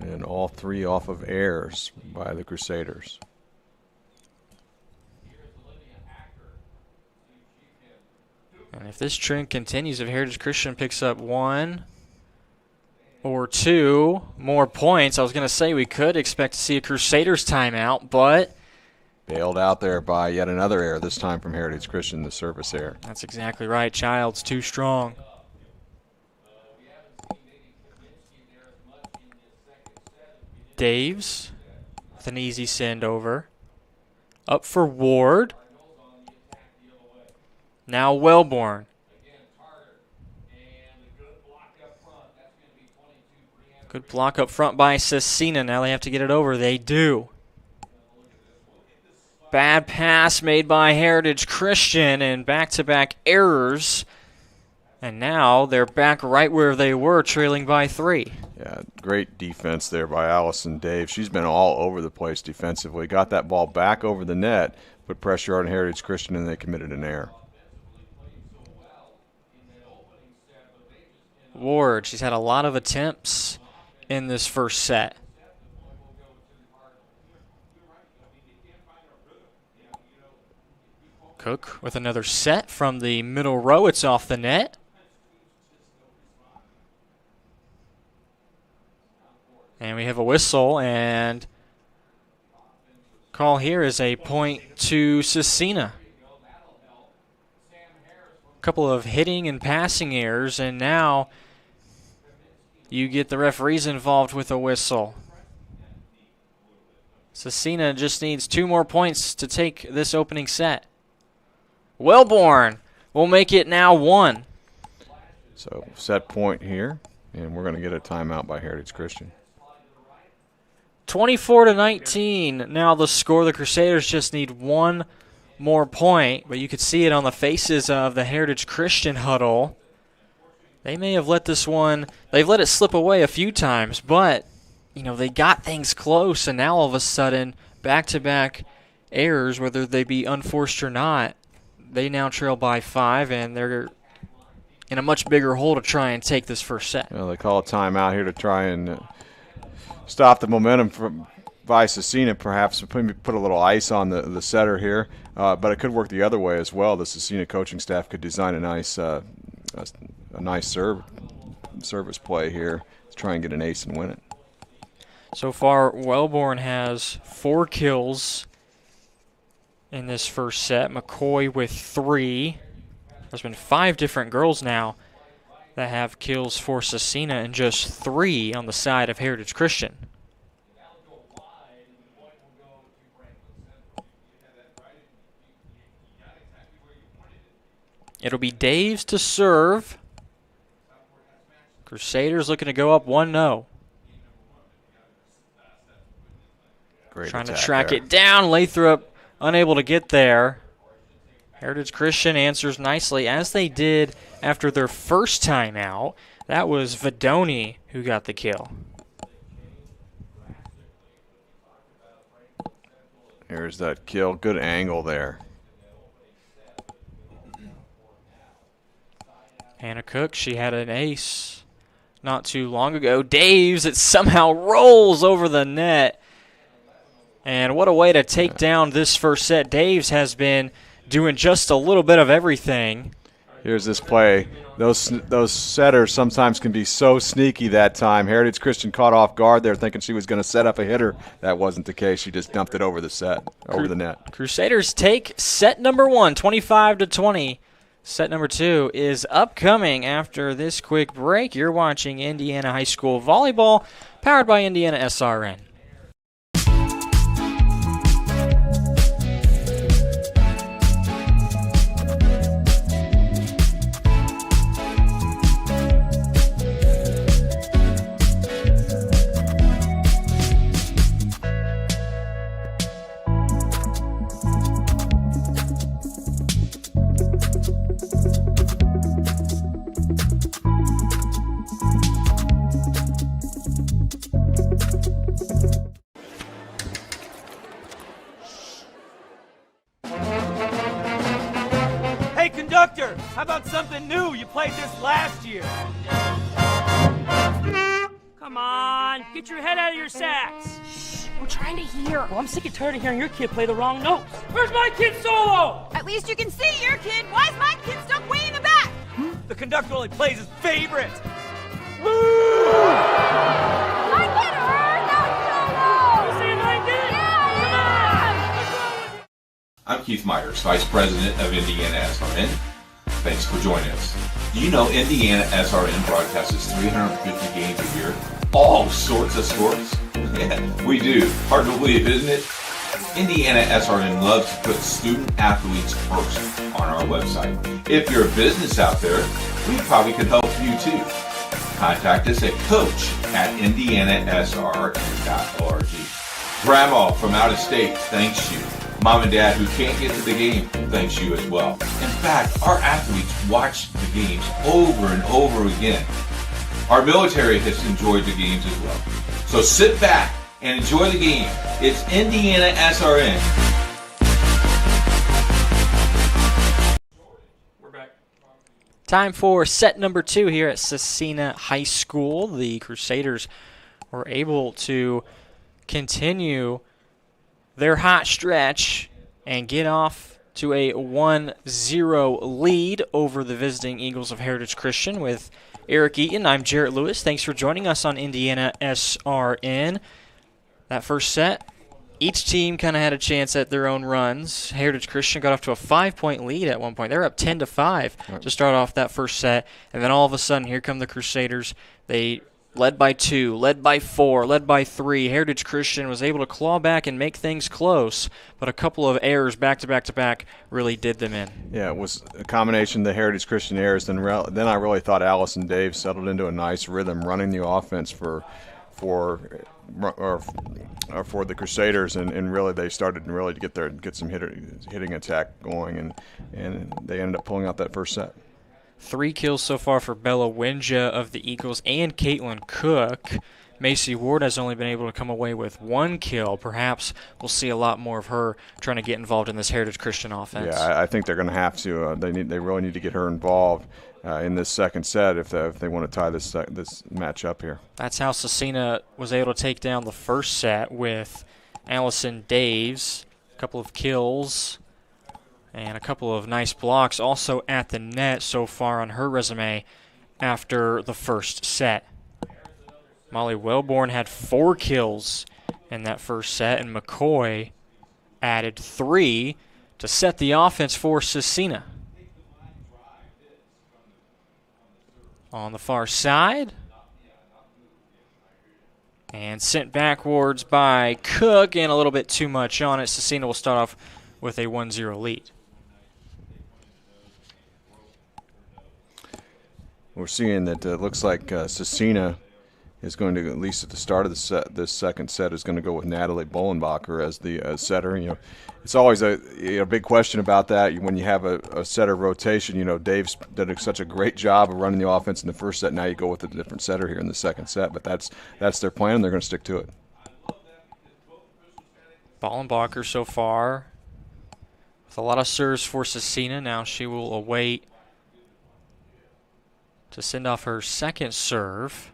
And all 3 off of errors by the Crusaders. And if this trend continues, if Heritage Christian picks up 1 or 2 more points, I was going to say we could expect to see a Crusaders timeout, but bailed out there by yet another error, this time from Heritage Christian, the service error. That's exactly right. Child's too strong. Daves with an easy send over. Up for Ward. Now Wellborn. Good block up front by Scecina. Now they have to get it over. They do. Bad pass made by Heritage Christian, and back-to-back errors. And now they're back right where they were, trailing by 3. Yeah, great defense there by Allison Daves. She's been all over the place defensively. Got that ball back over the net, put pressure on Heritage Christian, and they committed an error. Ward, she's had a lot of attempts in this first set. Cook with another set from the middle row. It's off the net. And we have a whistle, and call here is a point to Scecina. A couple of hitting and passing errors, and now you get the referees involved with a whistle. Scecina just needs 2 more points to take this opening set. Wellborn will make it now 1. So set point here, and we're going to get a timeout by Heritage Christian. 24-19. Now the score. The Crusaders just need 1 more point, but you could see it on the faces of the Heritage Christian huddle. They may have let this one, they've let it slip away a few times, but, you know, they got things close, and now all of a sudden, back-to-back errors, whether they be unforced or not, they now trail by 5, and they're in a much bigger hole to try and take this first set. Well, they call a timeout here to try and stop the momentum from by Scecina, perhaps put a little ice on the setter here, but it could work the other way as well. The Scecina coaching staff could design a nice service play here to try and get an ace and win it. So far, Wellborn has 4 kills in this first set. McCoy with 3. There's been 5 different girls now that have kills for Scecina and just 3 on the side of Heritage Christian. It'll be Daves to serve. Crusaders looking to go up 1-0. Trying to track it down. Lathrop unable to get there. Heritage Christian answers nicely, as they did after their first time out. That was Vidoni who got the kill. Here's that kill. Good angle there. Hannah Cook, she had an ace not too long ago. Daves, it somehow rolls over the net. And what a way to take down this first set. Daves has been doing just a little bit of everything. Here's this play. Those setters sometimes can be so sneaky that time. Heritage Christian caught off guard there thinking she was going to set up a hitter. That wasn't the case. She just dumped it over the net. Crusaders take set number 1, 25-20. Set number 2 is upcoming after this quick break. You're watching Indiana High School Volleyball, powered by IndianaSRN. Hey, conductor, how about something new? You played this last year. Come on, get your head out of your sacks. We're trying to hear. Well, I'm sick and tired of hearing your kid play the wrong notes. Where's my kid solo? At least you can see your kid. Why is my kid stuck way in the back? The conductor only plays his favorite. My kid heard that solo! You saying I did? Yeah! I'm Keith Myers, Vice President of IndianaSRN. Thanks for joining us. Do you know IndianaSRN broadcasts 350 games a year? All sorts of sports? Yeah, we do. Hard to believe, isn't it? IndianaSRN loves to put student athletes first on our website. If you're a business out there, we probably could help you too. Contact us at coach@indianasrn.org. Grandma from out of state thanks you. Mom and Dad who can't get to the game thanks you as well. In fact, our athletes watch the games over and over again. Our military has enjoyed the games as well. So sit back and enjoy the game. It's IndianaSRN. Time for set number 2 here at Scecina High School. The Crusaders were able to continue their hot stretch and get off to a 1-0 lead over the visiting Eagles of Heritage Christian with Eric Eaton. I'm Jarrett Lewis. Thanks for joining us on IndianaSRN. That first set, each team kind of had a chance at their own runs. Heritage Christian got off to a 5-point lead at one point. They were up 10-5 to start off that first set, and then all of a sudden, here come the Crusaders. They led by 2, led by 4, led by 3. Heritage Christian was able to claw back and make things close, but a couple of errors back-to-back really did them in. Yeah, it was a combination of the Heritage Christian errors. Then I really thought Allison Dave settled into a nice rhythm running the offense for the Crusaders, and really they started really to get some hitting attack going, and they ended up pulling out that first set. 3 kills so far for Bella Winja of the Eagles and Caitlin Cook. Macy Ward has only been able to come away with 1 kill. Perhaps we'll see a lot more of her trying to get involved in this Heritage Christian offense. Yeah, I think they're going to have to. They really need to get her involved in this second set if they want to tie this match up here. That's how Scecina was able to take down the first set with Allison Daves. A couple of kills and a couple of nice blocks also at the net so far on her resume after the first set. Molly Wellborn had 4 kills in that first set, and McCoy added 3 to set the offense for Scecina. On the far side. And sent backwards by Cook, and a little bit too much on it. Scecina will start off with a 1-0 lead. We're seeing that it looks like Scecina is going to, at least at the start of the set, this second set, is going to go with Natalie Bollenbacher as the setter. It's always a big question about that when you have a setter rotation. Dave's did such a great job of running the offense in the first set. Now you go with a different setter here in the second set, but that's their plan, and they're going to stick to it. Bollenbacher so far with a lot of serves for Scecina. Now she will await to send off her second serve.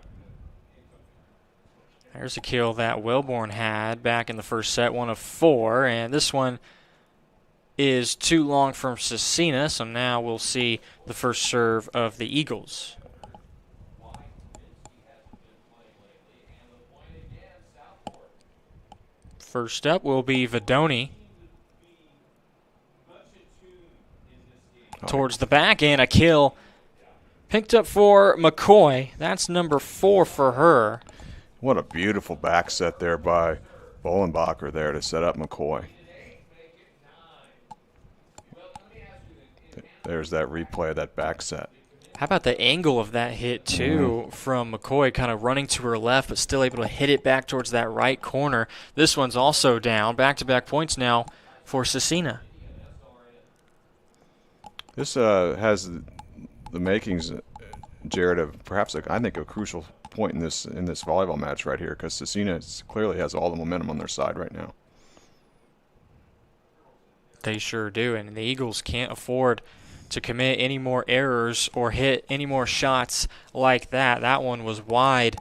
There's a kill that Wellborn had back in the first set, 1 of 4, and this one is too long from Scecina, so now we'll see the first serve of the Eagles. First up will be Vidoni. Towards the back, and a kill picked up for McCoy. That's number 4 for her. What a beautiful back set there by Bollenbacher there to set up McCoy. There's that replay of that back set. How about the angle of that hit, too, from McCoy kind of running to her left, but still able to hit it back towards that right corner. This one's also down. Back-to-back points now for Scecina. This has the makings, Jared, of perhaps, I think, a crucial point in this volleyball match right here, because Scecina clearly has all the momentum on their side right now. They sure do, and the Eagles can't afford to commit any more errors or hit any more shots like that. That one was wide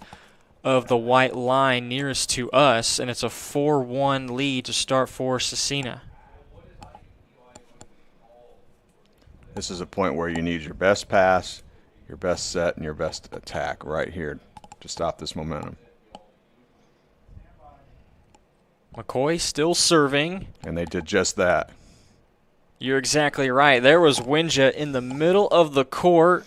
of the white line nearest to us, and it's a 4-1 lead to start for Scecina. This is a point where you need your best pass, your best set, and your best attack right here to stop this momentum. McCoy still serving. And they did just that. You're exactly right. There was Winja in the middle of the court.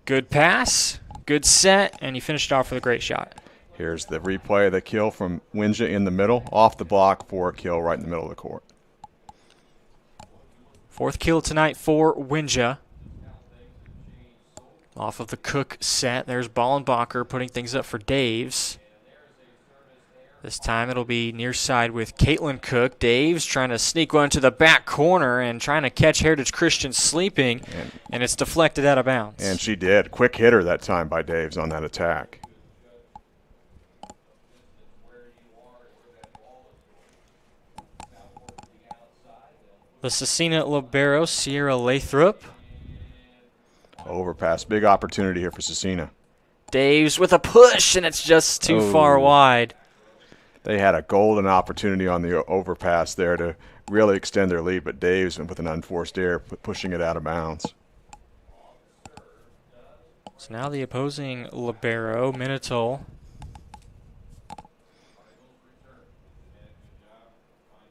Good pass, good set, and he finished off with a great shot. Here's the replay of the kill from Winja in the middle, off the block for a kill right in the middle of the court. 4th kill tonight for Winja. Off of the Cook set, there's Bollenbacher putting things up for Daves. This time it'll be near side with Caitlin Cook. Daves trying to sneak one to the back corner and trying to catch Heritage Christian sleeping, and it's deflected out of bounds. And she did. Quick hitter that time by Daves on that attack. The Scecina libero, Sierra Lathrop. Overpass. Big opportunity here for Scecina. Daves with a push, and it's just too far wide. They had a golden opportunity on the overpass there to really extend their lead, but Daves with an unforced error pushing it out of bounds. So now the opposing libero, Minutol.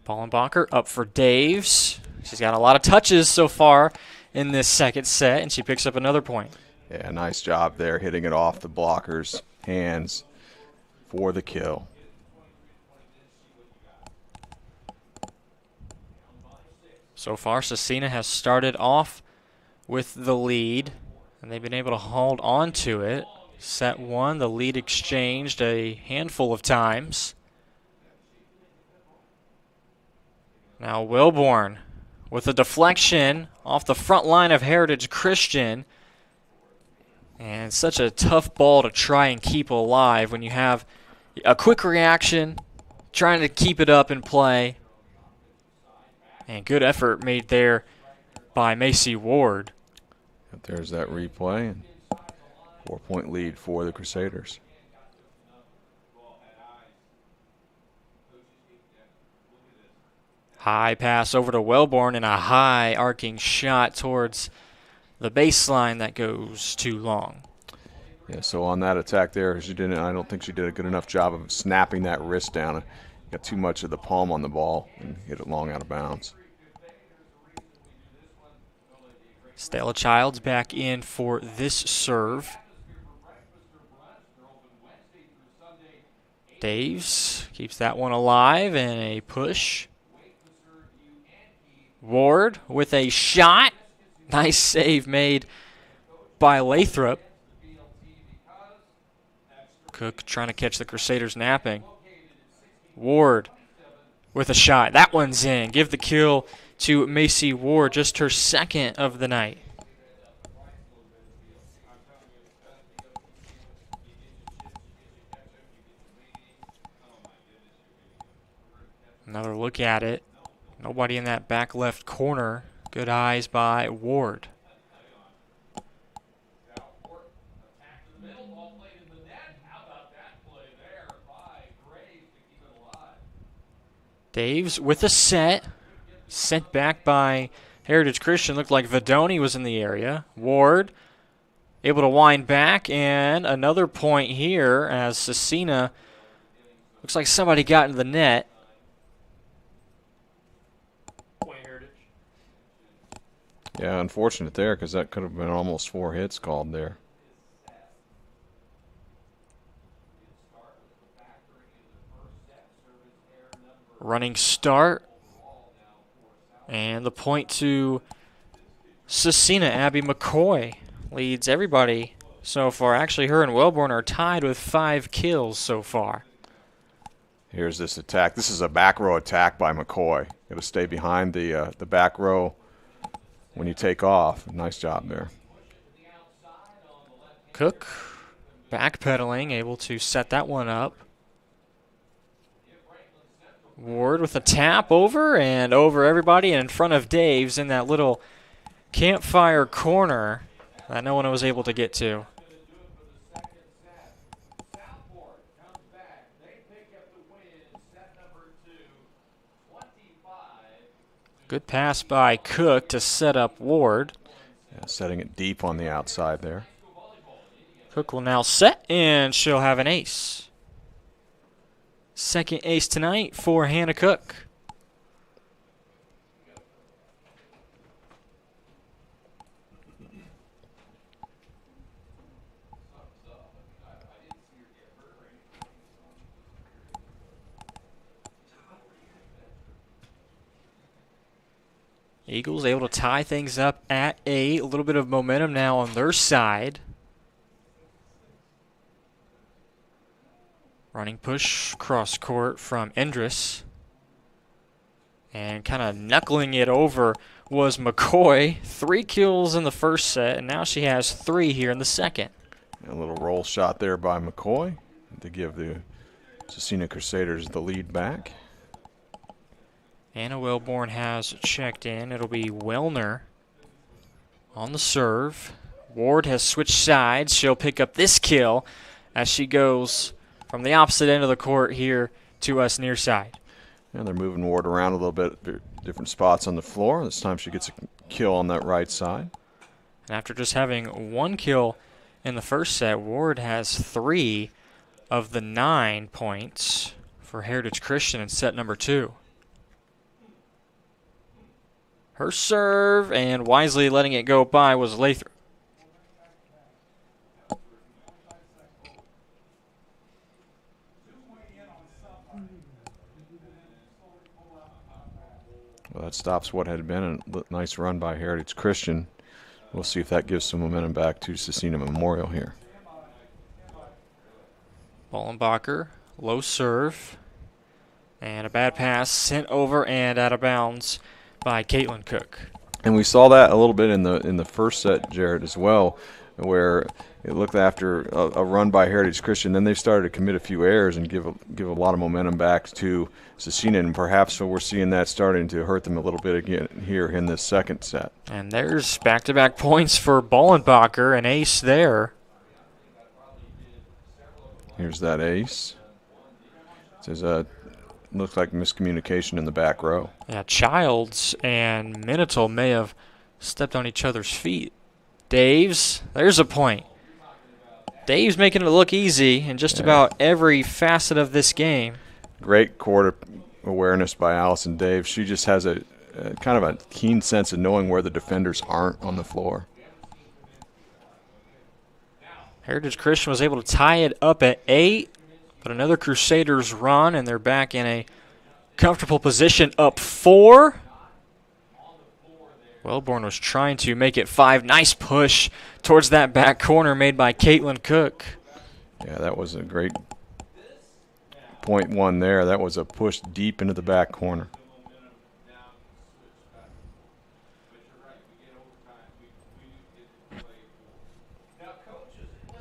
Bollenbacher up for Daves. She's got a lot of touches so far in this second set, and she picks up another point. Yeah, nice job there, hitting it off the blocker's hands for the kill. So far, Scecina has started off with the lead, and they've been able to hold on to it. Set 1, the lead exchanged a handful of times. Now Wellborn with a deflection off the front line of Heritage Christian. And such a tough ball to try and keep alive when you have a quick reaction, trying to keep it up and play. And good effort made there by Macy Ward. There's that replay. 4-point lead for the Crusaders. High pass over to Wellborn and a high arcing shot towards the baseline that goes too long. Yeah, so on that attack there, I don't think she did a good enough job of snapping that wrist down. Got too much of the palm on the ball and hit it long out of bounds. Stella Childs back in for this serve. Daves keeps that one alive and a push. Ward with a shot. Nice save made by Lathrop. Cook trying to catch the Crusaders napping. Ward with a shot. That one's in. Give the kill to Macy Ward, just her second of the night. Another look at it. Nobody in that back left corner. Good eyes by Ward. Daves with a set. Sent back by Heritage Christian. Looked like Vidoni was in the area. Ward able to wind back, and another point here as Scecina, looks like somebody got into the net. Yeah, unfortunate there because that could have been almost 4 hits called there. Running start. And the point to Scecina. Abby McCoy leads everybody so far. Actually, her and Wellborn are tied with 5 kills so far. Here's this attack. This is a back row attack by McCoy. Got to stay behind the back row when you take off. Nice job there. Cook backpedaling, able to set that one up. Ward with a tap over and over everybody and in front of Daves in that little campfire corner that no one was able to get to. Good pass by Cook to set up Ward. Yeah, setting it deep on the outside there. Cook will now set, and she'll have an ace. Second ace tonight for Hannah Cook. Eagles able to tie things up at 8. A little bit of momentum now on their side. Running push cross court from Endress. And kind of knuckling it over was McCoy. 3 kills in the first set, and now she has 3 here in the second. A little roll shot there by McCoy to give the Scecina Crusaders the lead back. Anna Wellborn has checked in. It'll be Wellner on the serve. Ward has switched sides. She'll pick up this kill as she goes from the opposite end of the court here to us near side. And they're moving Ward around a little bit, different spots on the floor. This time she gets a kill on that right side. And after just having 1 kill in the first set, Ward has 3 of the 9 points for Heritage Christian in set number 2. Her serve, and wisely letting it go by, was Lathrop. Well, that stops what had been a nice run by Heritage Christian. We'll see if that gives some momentum back to Scecina Memorial here. Ballenbacher, low serve, and a bad pass sent over and out of bounds by Caitlin Cook. And we saw that a little bit in the first set, Jared, as well, where it looked after a run by Heritage Christian. Then they started to commit a few errors and give a lot of momentum back to Scecina, and perhaps we're seeing that starting to hurt them a little bit again here in this second set. And there's back-to-back points for Ballenbacher, an ace there. Here's that ace. It says looks like miscommunication in the back row. Yeah, Childs and Minitel may have stepped on each other's feet. Daves, there's a point. Dave's making it look easy in just about every facet of this game. Great court awareness by Allison Dave. She just has a kind of a keen sense of knowing where the defenders aren't on the floor. Heritage Christian was able to tie it up at 8, but another Crusaders run, and they're back in a comfortable position up 4. Wellborn was trying to make it 5. Nice push towards that back corner made by Caitlin Cook. Yeah, that was a great point one there. That was a push deep into the back corner.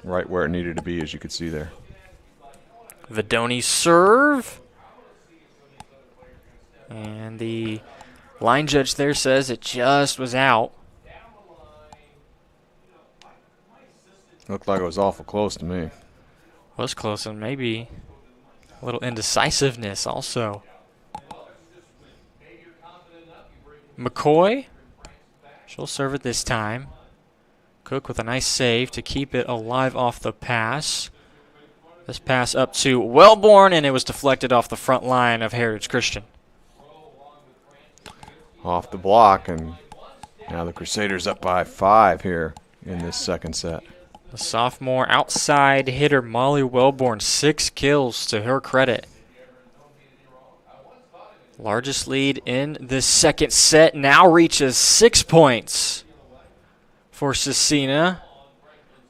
Right where it needed to be, as you could see there. Vidoni serve. And the line judge there says it just was out. Looked like it was awful close to me. Was close, and maybe a little indecisiveness also. McCoy, she'll serve it this time. Cook with a nice save to keep it alive off the pass. This pass up to Wellborn, and it was deflected off the front line of Heritage Christian. Off the block, and now the Crusaders up by 5 here in this second set. The sophomore outside hitter Molly Wellborn, 6 kills to her credit. Largest lead in this second set now reaches 6 points for Scecina.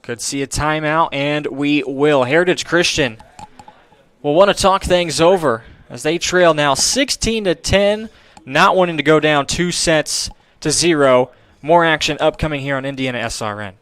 Could see a timeout, and we will. Heritage Christian will want to talk things over as they trail now 16-10, not wanting to go down 2-0. More action upcoming here on IndianaSRN.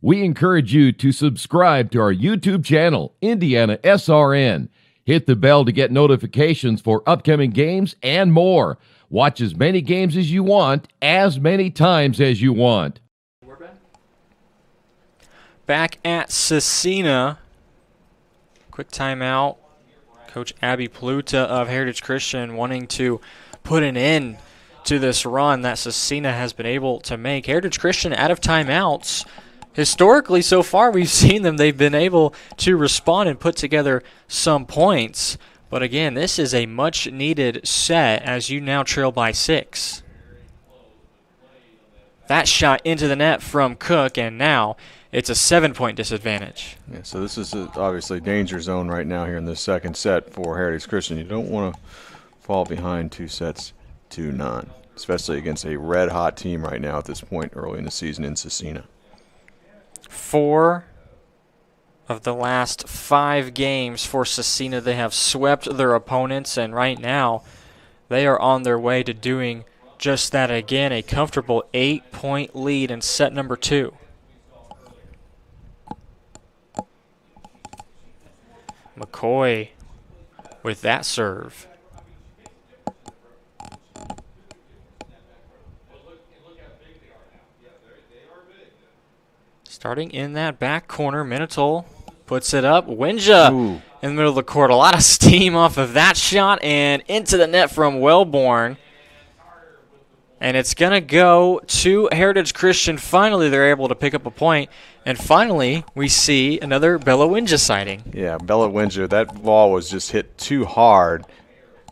We encourage you to subscribe to our YouTube channel, IndianaSRN. Hit the bell to get notifications for upcoming games and more. Watch as many games as you want, as many times as you want. Back at Scecina. Quick timeout. Coach Abby Pluta of Heritage Christian wanting to put an end to this run that Scecina has been able to make. Heritage Christian out of timeouts. Historically, so far, we've seen them. They've been able to respond and put together some points. But again, this is a much-needed set as you now trail by 6. That shot into the net from Cook, and now it's a 7-point disadvantage. Yeah, so this is obviously danger zone right now here in this second set for Heritage Christian. You don't want to fall behind 2-0, especially against a red-hot team right now at this point early in the season in Scecina. 4 of the last 5 games for Scecina, they have swept their opponents, and right now they are on their way to doing just that again. A comfortable 8-point lead in set number 2. McCoy with that serve. Starting in that back corner, Minatol puts it up. Winja in the middle of the court. A lot of steam off of that shot and into the net from Wellborn. And it's going to go to Heritage Christian. Finally, they're able to pick up a point. And finally, we see another Bella Winja sighting. Yeah, Bella Winja, that ball was just hit too hard.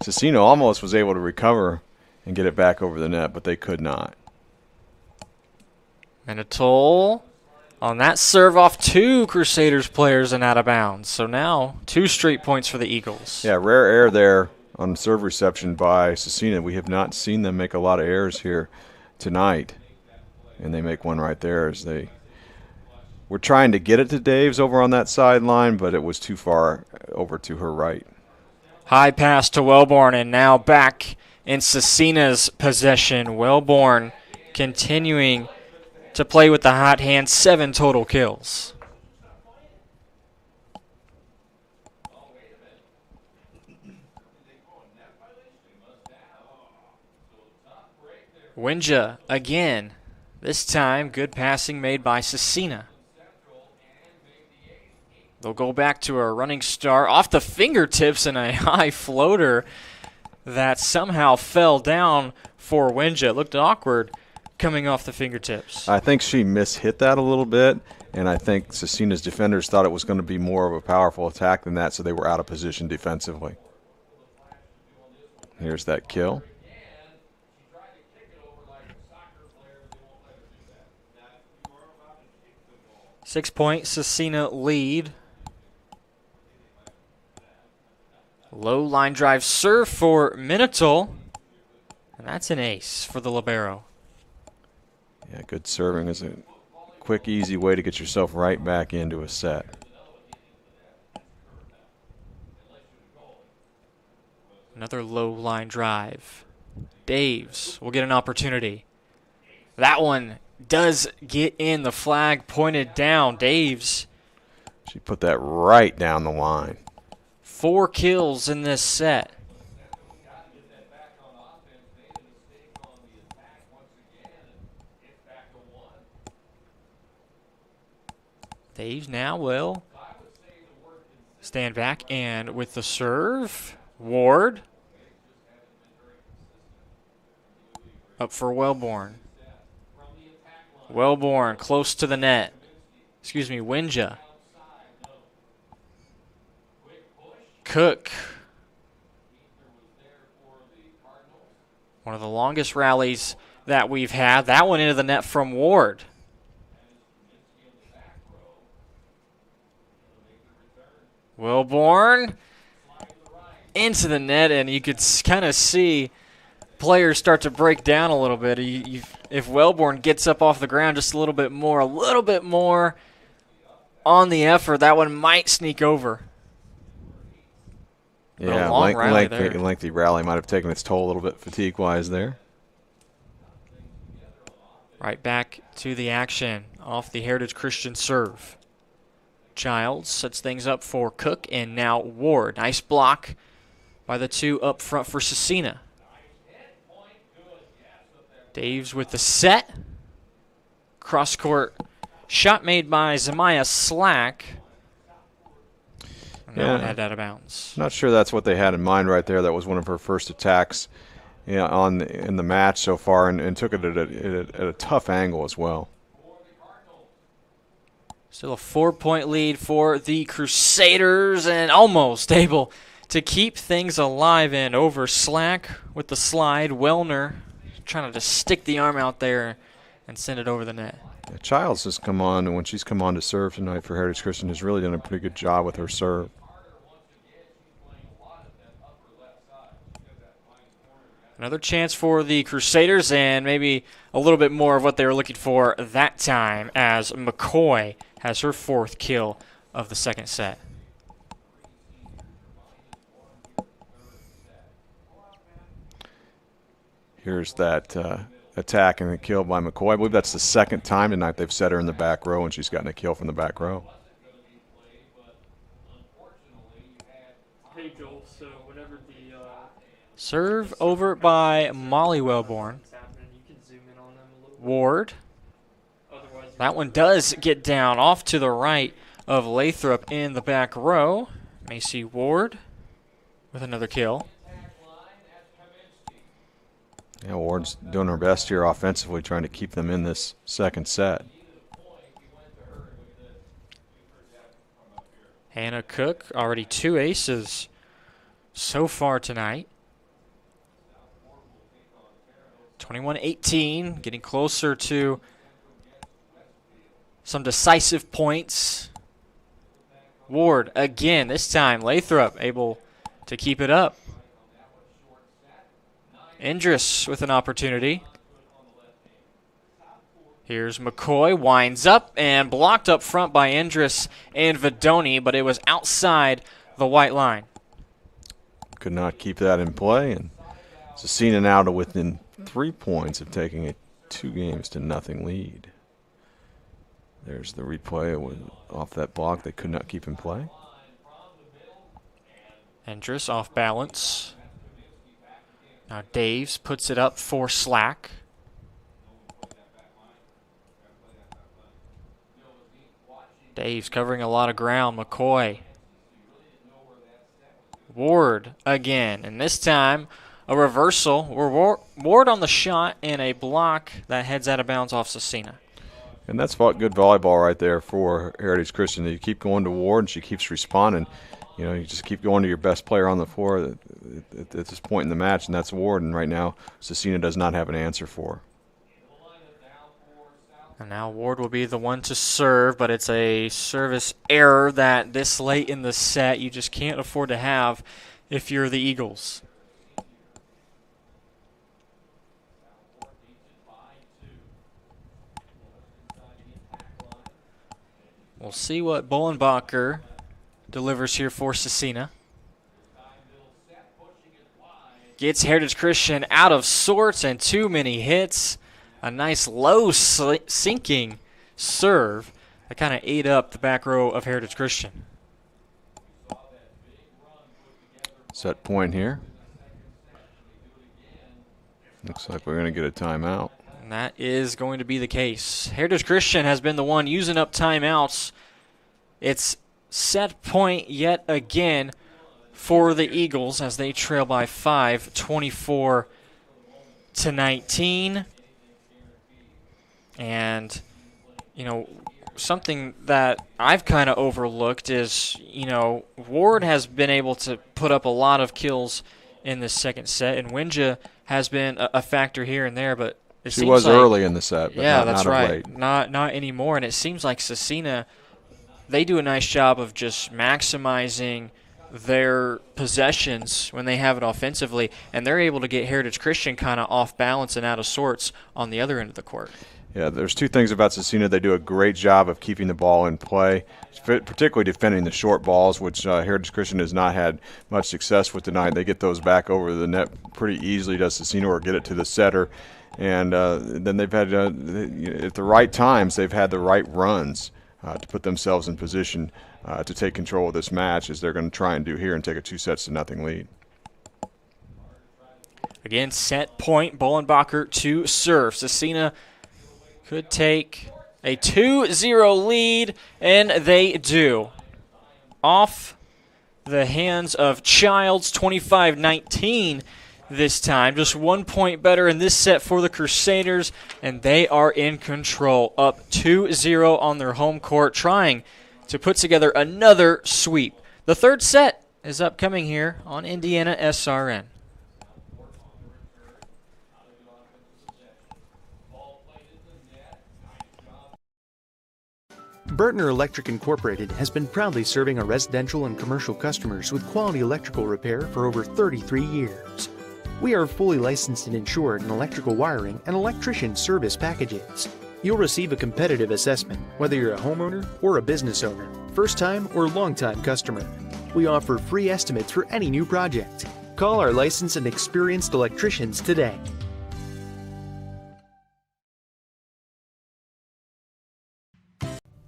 Scecina almost was able to recover and get it back over the net, but they could not. Minatol on that serve off 2 Crusaders players and out of bounds. So now 2 straight points for the Eagles. Yeah, rare error there on serve reception by Scecina. We have not seen them make a lot of errors here tonight. And they make one right there as they were trying to get it to Dave's over on that sideline, but it was too far over to her right. High pass to Wellborn, and now back in Scecina's possession. Wellborn continuing to play with the hot hand, 7 total kills. Winja again. This time, good passing made by Scecina. They'll go back to a running start off the fingertips and a high floater that somehow fell down for Winja. It looked awkward coming off the fingertips. I think she mishit that a little bit, and I think Scecina's defenders thought it was going to be more of a powerful attack than that, so they were out of position defensively. Here's that kill. Six-point Scecina lead. Low line drive serve for Minotaur. And that's an ace for the libero. Yeah, good serving is a quick, easy way to get yourself right back into a set. Another low line drive. Daves will get an opportunity. That one does get in, the flag pointed down. Daves. She put that right down the line. 4 kills in this set. Daves now will stand back, and with the serve, Ward up for Wellborn. Wellborn close to the net. Excuse me, Winja. Cook. One of the longest rallies that we've had. That one into the net from Ward. Wellborn into the net, and you could kind of see players start to break down a little bit. If Wellborn gets up off the ground just a little bit more on the effort, that one might sneak over. Yeah, lengthy rally might have taken its toll a little bit fatigue-wise there. Right back to the action off the Heritage Christian serve. Childs sets things up for Cook, and now Ward. Nice block by the two up front for Scecina. Daves with the set. Cross-court shot made by Zamaya Slack. And that one had out of bounds. Not sure that's what they had in mind right there. That was one of her first attacks in the match so far, and took it at a tough angle as well. Still a 4-point lead for the Crusaders, and almost able to keep things alive and over. Slack with the slide. Wellner trying to just stick the arm out there and send it over the net. Yeah, Childs has come on, and when she's come on to serve tonight for Heritage Christian, has really done a pretty good job with her serve. Another chance for the Crusaders, and maybe a little bit more of what they were looking for that time, as McCoy has her 4th kill of the second set. Here's that attack and a kill by McCoy. I believe that's the second time tonight they've set her in the back row, and she's gotten a kill from the back row. Hey, Joel, so whenever the serve over by Molly Wellborn. Ward. That one does get down off to the right of Lathrop in the back row. Macy Ward with another kill. Yeah, Ward's doing her best here offensively, trying to keep them in this second set. Hannah Cook, already 2 aces so far tonight. 21-18, getting closer to some decisive points. Ward again, this time Lathrop able to keep it up. Indris with an opportunity. Here's McCoy, winds up and blocked up front by Indris and Vidoni, but it was outside the white line. could not keep that in play, and Scecina now to within 3 points of taking a 2-0 lead. There's the replay. It was off that block they could not keep in play. Andrus off balance. Now Daves puts it up for Slack. Daves covering a lot of ground. McCoy. Ward again, and this time a reversal. Ward on the shot and a block that heads out of bounds off Scecina. And that's good volleyball right there for Heritage Christian. You keep going to Ward, and she keeps responding. You know, you just keep going to your best player on the floor at this point in the match, and that's Ward. And right now, Scecina does not have an answer for her. And now Ward will be the one to serve, but it's a service error that this late in the set you just can't afford to have if you're the Eagles. We'll see what Bollenbacher delivers here for Scecina. Gets Heritage Christian out of sorts and too many hits. A nice low sinking serve that kind of ate up the back row of Heritage Christian. Set point here. Looks like we're going to get a timeout. And that is going to be the case. Heritage Christian has been the one using up timeouts. It's set point yet again for the Eagles as they trail by 5, 24-19. And, you know, something that I've kind of overlooked is, you know, Ward has been able to put up a lot of kills in the second set, and Winja has been a factor here and there, but it she seems was like, early in the set, but yeah, not, that's not right. of late. Not anymore, and it seems like Scecina, they do a nice job of just maximizing their possessions when they have it offensively, and they're able to get Heritage Christian kind of off balance and out of sorts on the other end of the court. Yeah, there's two things about Scecina. They do a great job of keeping the ball in play, particularly defending the short balls, which Heritage Christian has not had much success with tonight. They get those back over the net pretty easily, does Scecina, or get it to the setter. And then they've had, at the right times, they've had the right runs to put themselves in position to take control of this match, as they're going to try and do here and take a 2-0 lead. Again, set point, Bollenbacher to serve. Scecina could take a 2-0 lead, and they do. Off the hands of Childs, 25-19 this time. Just 1 point better in this set for the Crusaders, and they are in control. Up 2-0 on their home court, trying to put together another sweep. The third set is upcoming here on IndianaSRN. Burtner Electric Incorporated has been proudly serving our residential and commercial customers with quality electrical repair for over 33 years. We are fully licensed and insured in electrical wiring and electrician service packages. You'll receive a competitive assessment whether you're a homeowner or a business owner, first-time or long-time customer. We offer free estimates for any new project. Call our licensed and experienced electricians today.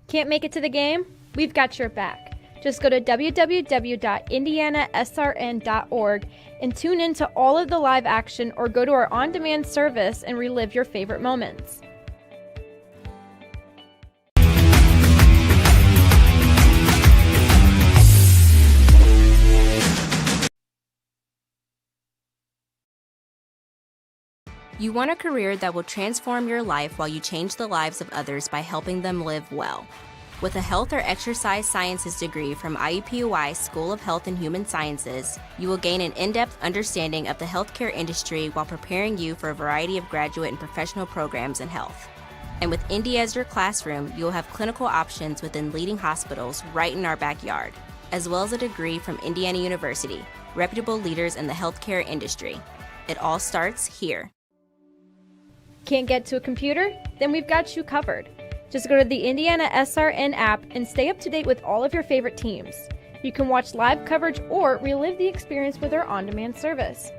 Can't make it to the game? We've got your back. Just go to www.IndianaSRN.org and tune in to all of the live action, or go to our on-demand service and relive your favorite moments. You want a career that will transform your life while you change the lives of others by helping them live well. With a health or exercise sciences degree from IUPUI School of Health and Human Sciences, you will gain an in-depth understanding of the healthcare industry while preparing you for a variety of graduate and professional programs in health. And with Indy as your classroom, you will have clinical options within leading hospitals right in our backyard, as well as a degree from Indiana University, reputable leaders in the healthcare industry. It all starts here. Can't get to a computer? Then we've got you covered. Just go to the IndianaSRN app and stay up to date with all of your favorite teams. You can watch live coverage or relive the experience with our on-demand service.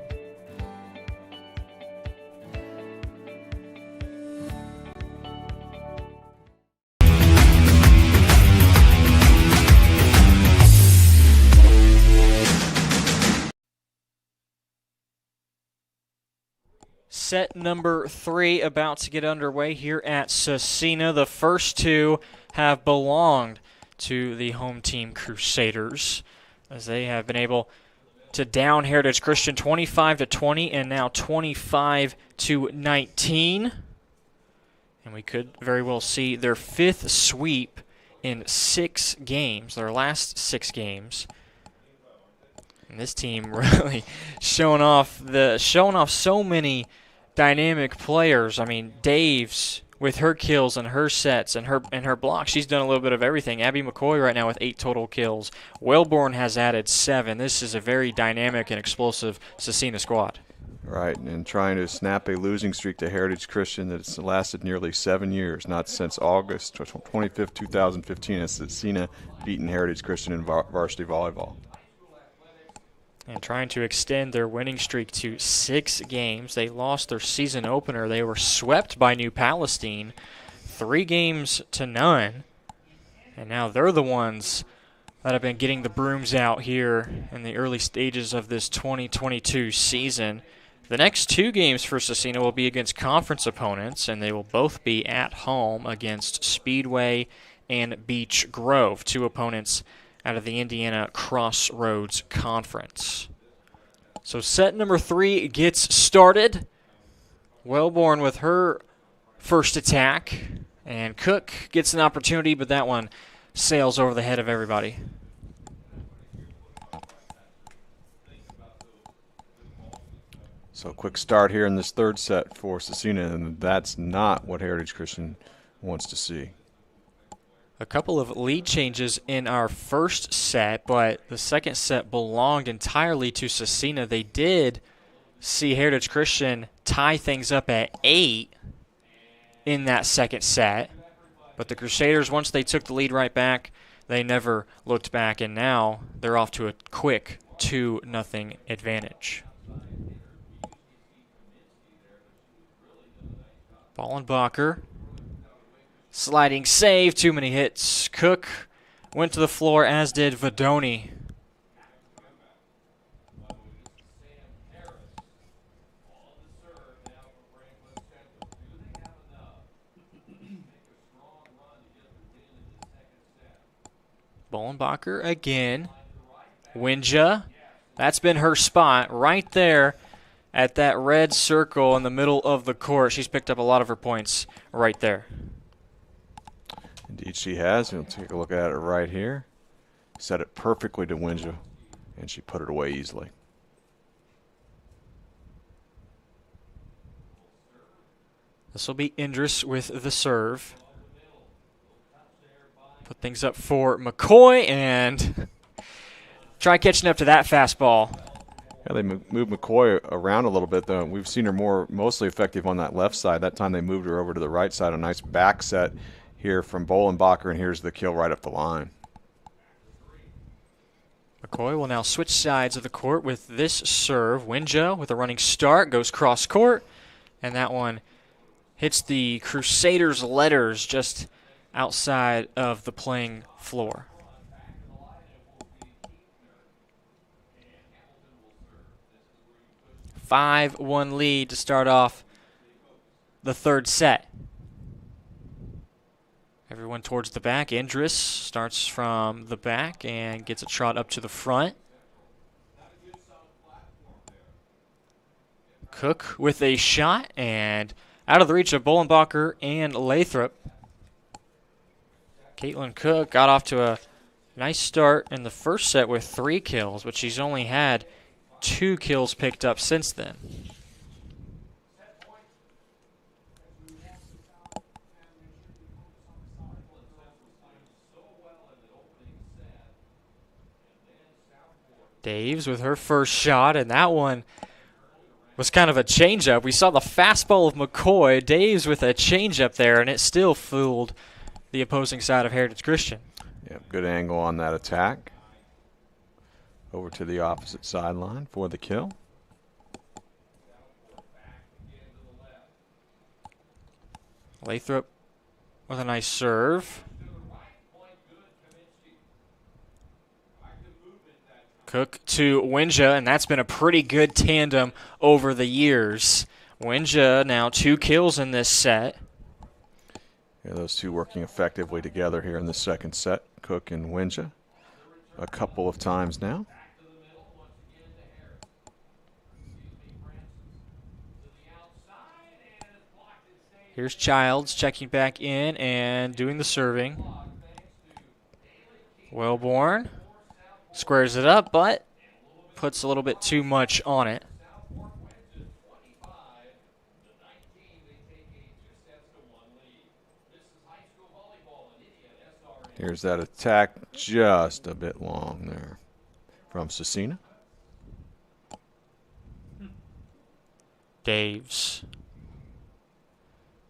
Set number 3 about to get underway here at Scecina. The first two have belonged to the home team Crusaders, as they have been able to down Heritage Christian 25-20 and now 25-19. And we could very well see their 5th sweep in 6 games, their last 6 games. And this team really showing off so many dynamic players. I mean, Dave's with her kills and her sets and her blocks. She's done a little bit of everything. Abby McCoy right now with 8 total kills. Wellborn has added 7. This is a very dynamic and explosive Scecina squad. Right, and trying to snap a losing streak to Heritage Christian that's lasted nearly 7 years, not since August 25th, 2015, as Scecina beaten Heritage Christian in varsity volleyball. And trying to extend their winning streak to 6 games. They lost their season opener. They were swept by New Palestine, 3-0. And now they're the ones that have been getting the brooms out here in the early stages of this 2022 season. The next 2 games for Scecina will be against conference opponents, and they will both be at home against Speedway and Beech Grove, 2 opponents out of the Indiana Crossroads Conference. So set number 3 gets started. Wellborn with her first attack, and Cook gets an opportunity, but that one sails over the head of everybody. So quick start here in this 3rd set for Scecina, and that's not what Heritage Christian wants to see. A couple of lead changes in our first set, but the second set belonged entirely to Scecina. They did see Heritage Christian tie things up at 8 in that second set, but the Crusaders, once they took the lead right back, they never looked back, and now they're off to a quick 2-0 advantage. Ballenbacher. Sliding save, too many hits. Cook went to the floor, as did Vadoni. Ballenbacher again. Winja. That's been her spot right there at that red circle in the middle of the court. She's picked up a lot of her points right there. Indeed she has. We'll take a look at it right here. Set it perfectly to Winja, and she put it away easily. This will be Indris with the serve. Put things up for McCoy, and try catching up to that fastball. Yeah, they moved McCoy around a little bit, though. We've seen her mostly effective on that left side. That time they moved her over to the right side. A nice back set here from Ballenbacher, and here's the kill right up the line. McCoy will now switch sides of the court with this serve. Winja with a running start, goes cross court, and that one hits the Crusaders' letters just outside of the playing floor. A 5-1 lead to start off the 3rd set. Everyone towards the back. Indris starts from the back and gets a trot up to the front. Cook with a shot, and out of the reach of Ballenbacher and Lathrop. Caitlin Cook got off to a nice start in the first set with 3 kills, but she's only had 2 kills picked up since then. Daves with her first shot, and that one was kind of a changeup. We saw the fastball of McCoy. Daves with a changeup there, and it still fooled the opposing side of Heritage Christian. Yeah, good angle on that attack. over to the opposite sideline for the kill. Lathrop with a nice serve. Cook to Winja, and that's been a pretty good tandem over the years. Winja now 2 kills in this set. Yeah, those two working effectively together here in the second set, Cook and Winja, a couple of times now. Here's Childs checking back in and doing the serving. Wellborn squares it up, but puts a little bit too much on it. Here's that attack just a bit long there from Scecina. Daves.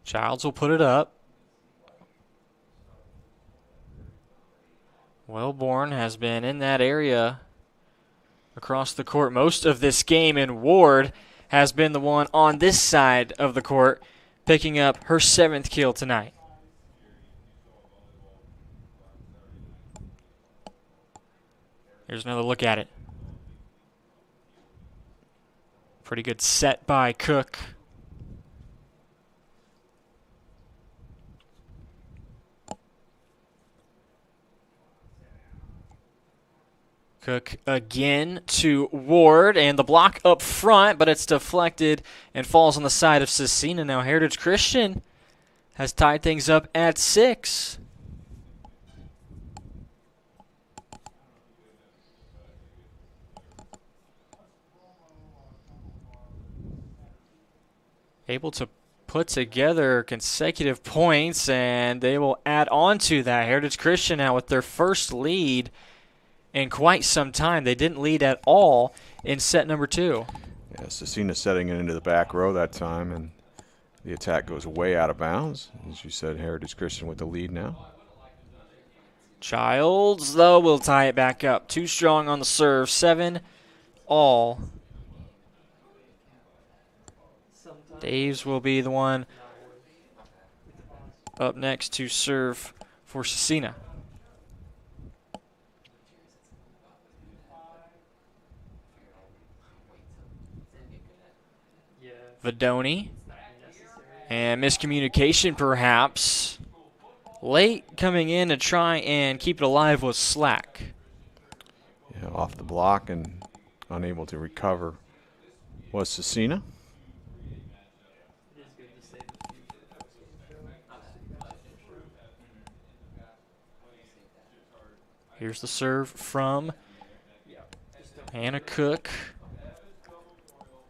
Childs will put it up. Wellborn has been in that area across the court most of this game, and Ward has been the one on this side of the court picking up her 7th kill tonight. Here's another look at it. Pretty good set by Cook. Cook again to Ward, and the block up front, but it's deflected and falls on the side of Scecina. Now Heritage Christian has tied things up at 6. Able to put together consecutive points, and they will add on to that. Heritage Christian now with their first lead in quite some time. They didn't lead at all in set number 2. Yeah, Scecina setting it into the back row that time, and the attack goes way out of bounds. As you said, Heritage Christian with the lead now. Childs, though, will tie it back up. Too strong on the serve. 7-all. Daves will be the one up next to serve for Scecina. Vidoni. And miscommunication, perhaps. Late coming in to try and keep it alive was Slack. Yeah, off the block and unable to recover was Scecina. Here's the serve from Hannah Cook.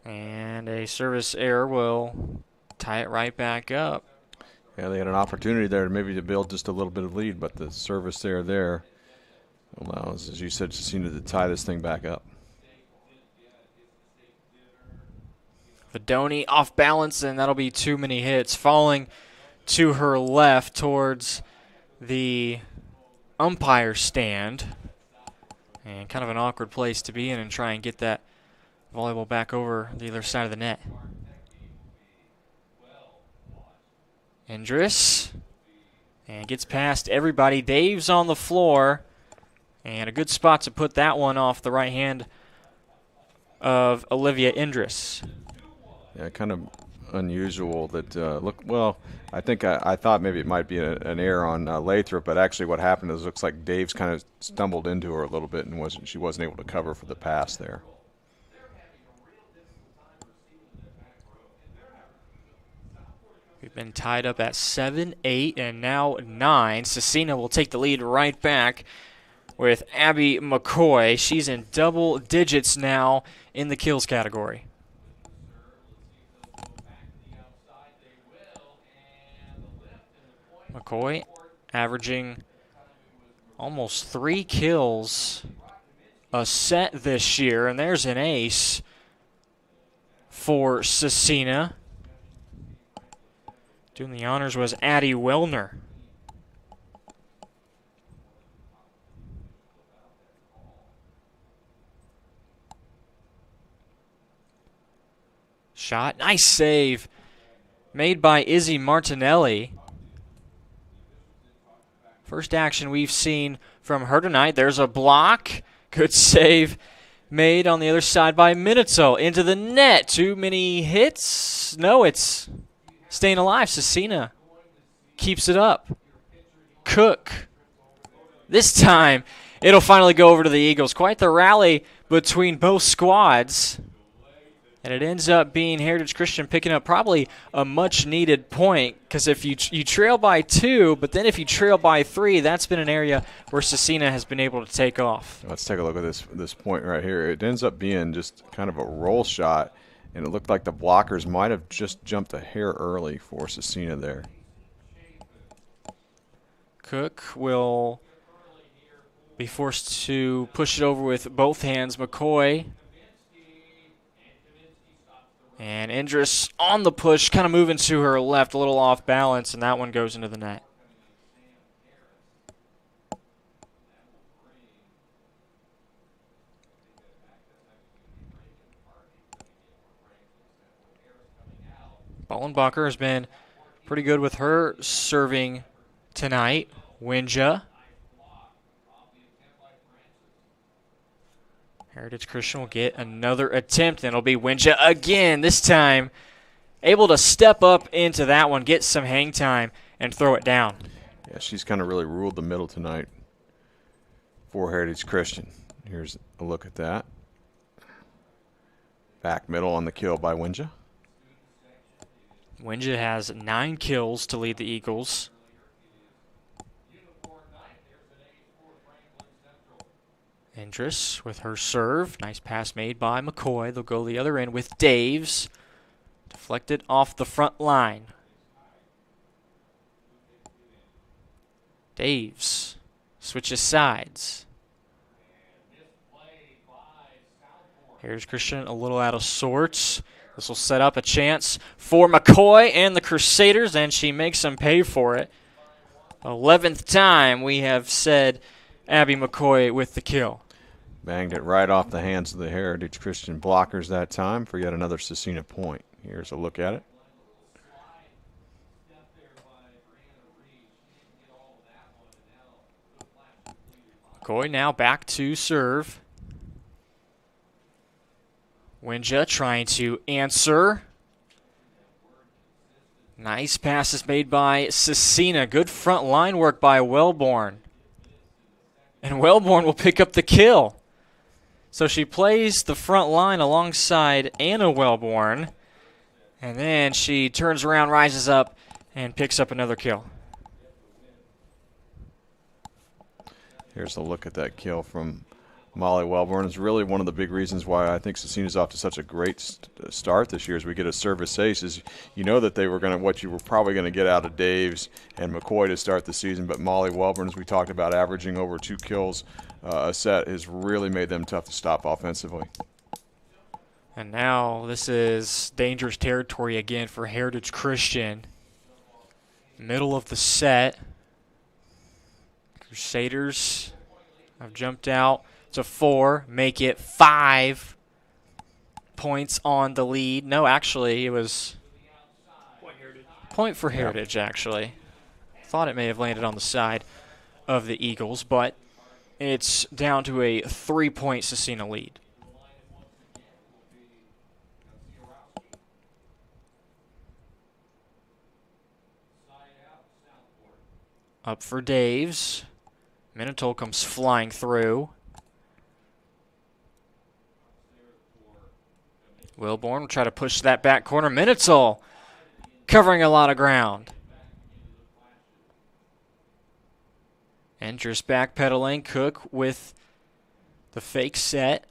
And a service error will tie it right back up. Yeah, they had an opportunity there maybe to build just a little bit of lead, but the service there allows, as you said, Scecina to tie this thing back up. Vidoni off balance, and that'll be too many hits. Falling to her left towards the umpire stand. And kind of an awkward place to be in and try and get that volleyball back over the other side of the net. Indris. And gets past everybody. Dave's on the floor. And a good spot to put that one off the right hand of Olivia Indris. Yeah, kind of unusual that, I thought maybe it might be an error on Lathrop, but actually what happened is it looks like Dave's kind of stumbled into her a little bit and she wasn't able to cover for the pass there. We've been tied up at 7, 8, and now 9. Scecina will take the lead right back with Abby McCoy. She's in double digits now in the kills category. McCoy averaging almost 3 kills a set this year, and there's an ace for Scecina. Doing the honors was Addie Wellner. shot. Nice save made by Izzy Martinelli. First action we've seen from her tonight. There's a block. Good save made on the other side by Minato. Into the net. Too many hits. No, it's staying alive. Scecina keeps it up. Cook. This time, it'll finally go over to the Eagles. Quite the rally between both squads. And it ends up being Heritage Christian picking up probably a much-needed point, because if you trail by 2, but then if you trail by 3, that's been an area where Scecina has been able to take off. Let's take a look at this point right here. It ends up being just kind of a roll shot, and it looked like the blockers might have just jumped a hair early for Scecina there. Cook will be forced to push it over with both hands. McCoy. And Indris on the push, kind of moving to her left, a little off balance, and that one goes into the net. Bollenbacher has been pretty good with her serving tonight. Winja. Heritage Christian will get another attempt, and it'll be Winja again. This time, able to step up into that one, get some hang time, and throw it down. Yeah, she's kind of really ruled the middle tonight for Heritage Christian. Here's a look at that. Back middle on the kill by Winja. Winja has 9 kills to lead the Eagles. Indris with her serve. Nice pass made by McCoy. They'll go the other end with Daves. Deflected off the front line. Daves switches sides. Here's Christian a little out of sorts. This will set up a chance for McCoy and the Crusaders, and she makes them pay for it. 11th time we have said Abby McCoy with the kill. Banged it right off the hands of the Heritage Christian blockers that time for yet another Scecina point. Here's a look at it. McCoy now back to serve. Winja trying to answer. Nice passes made by Scecina. Good front line work by Wellborn. And Wellborn will pick up the kill. So she plays the front line alongside Anna Wellborn. And then she turns around, rises up, and picks up another kill. Here's a look at that kill from Molly Wellborn. It's really one of the big reasons why I think Scecina's off to such a great start this year as we get a service ace. Is you know that they were going to, what you were probably going to get out of Daves and McCoy to start the season, but Molly Wellborn, as we talked about, averaging over 2 kills a set, has really made them tough to stop offensively. And now this is dangerous territory again for Heritage Christian. Middle of the set. Crusaders have jumped out to 4, make it 5 points on the lead. No, actually, it was point for Heritage, actually. Thought it may have landed on the side of the Eagles, but it's down to a 3-point Scecina lead. Up for Daves. Minatol comes flying through. Wilborn will try to push that back corner. Minatol covering a lot of ground. Enters backpedaling. Cook with the fake set.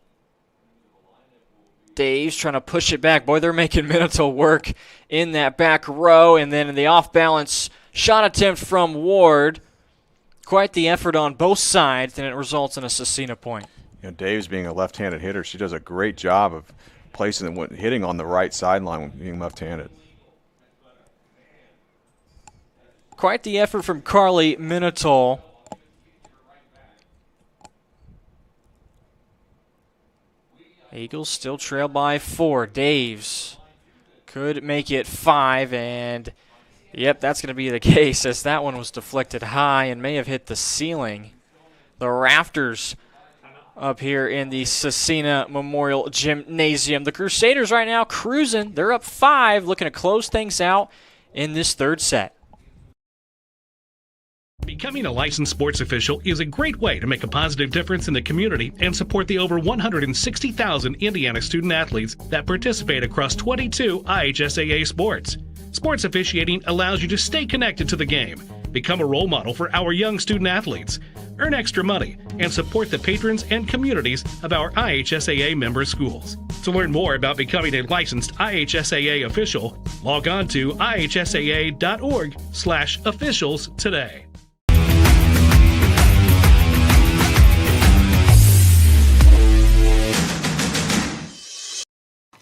Dave's trying to push it back. Boy, they're making Minatol work in that back row. And then in the off-balance shot attempt from Ward. Quite the effort on both sides, and it results in a Scecina point. You know, Dave's being a left-handed hitter, she does a great job of placing it, hitting on the right sideline when being left-handed. Quite the effort from Carly Minatol. Eagles still trail by 4. Daves could make it 5, and yep, that's going to be the case as that one was deflected high and may have hit the ceiling. The rafters up here in the Scecina Memorial Gymnasium. The Crusaders right now cruising. They're up 5, looking to close things out in this third set. Becoming a licensed sports official is a great way to make a positive difference in the community and support the over 160,000 Indiana student athletes that participate across 22 IHSAA sports. Sports officiating allows you to stay connected to the game, become a role model for our young student athletes, earn extra money, and support the patrons and communities of our IHSAA member schools. To learn more about becoming a licensed IHSAA official, log on to ihsaa.org/officials today.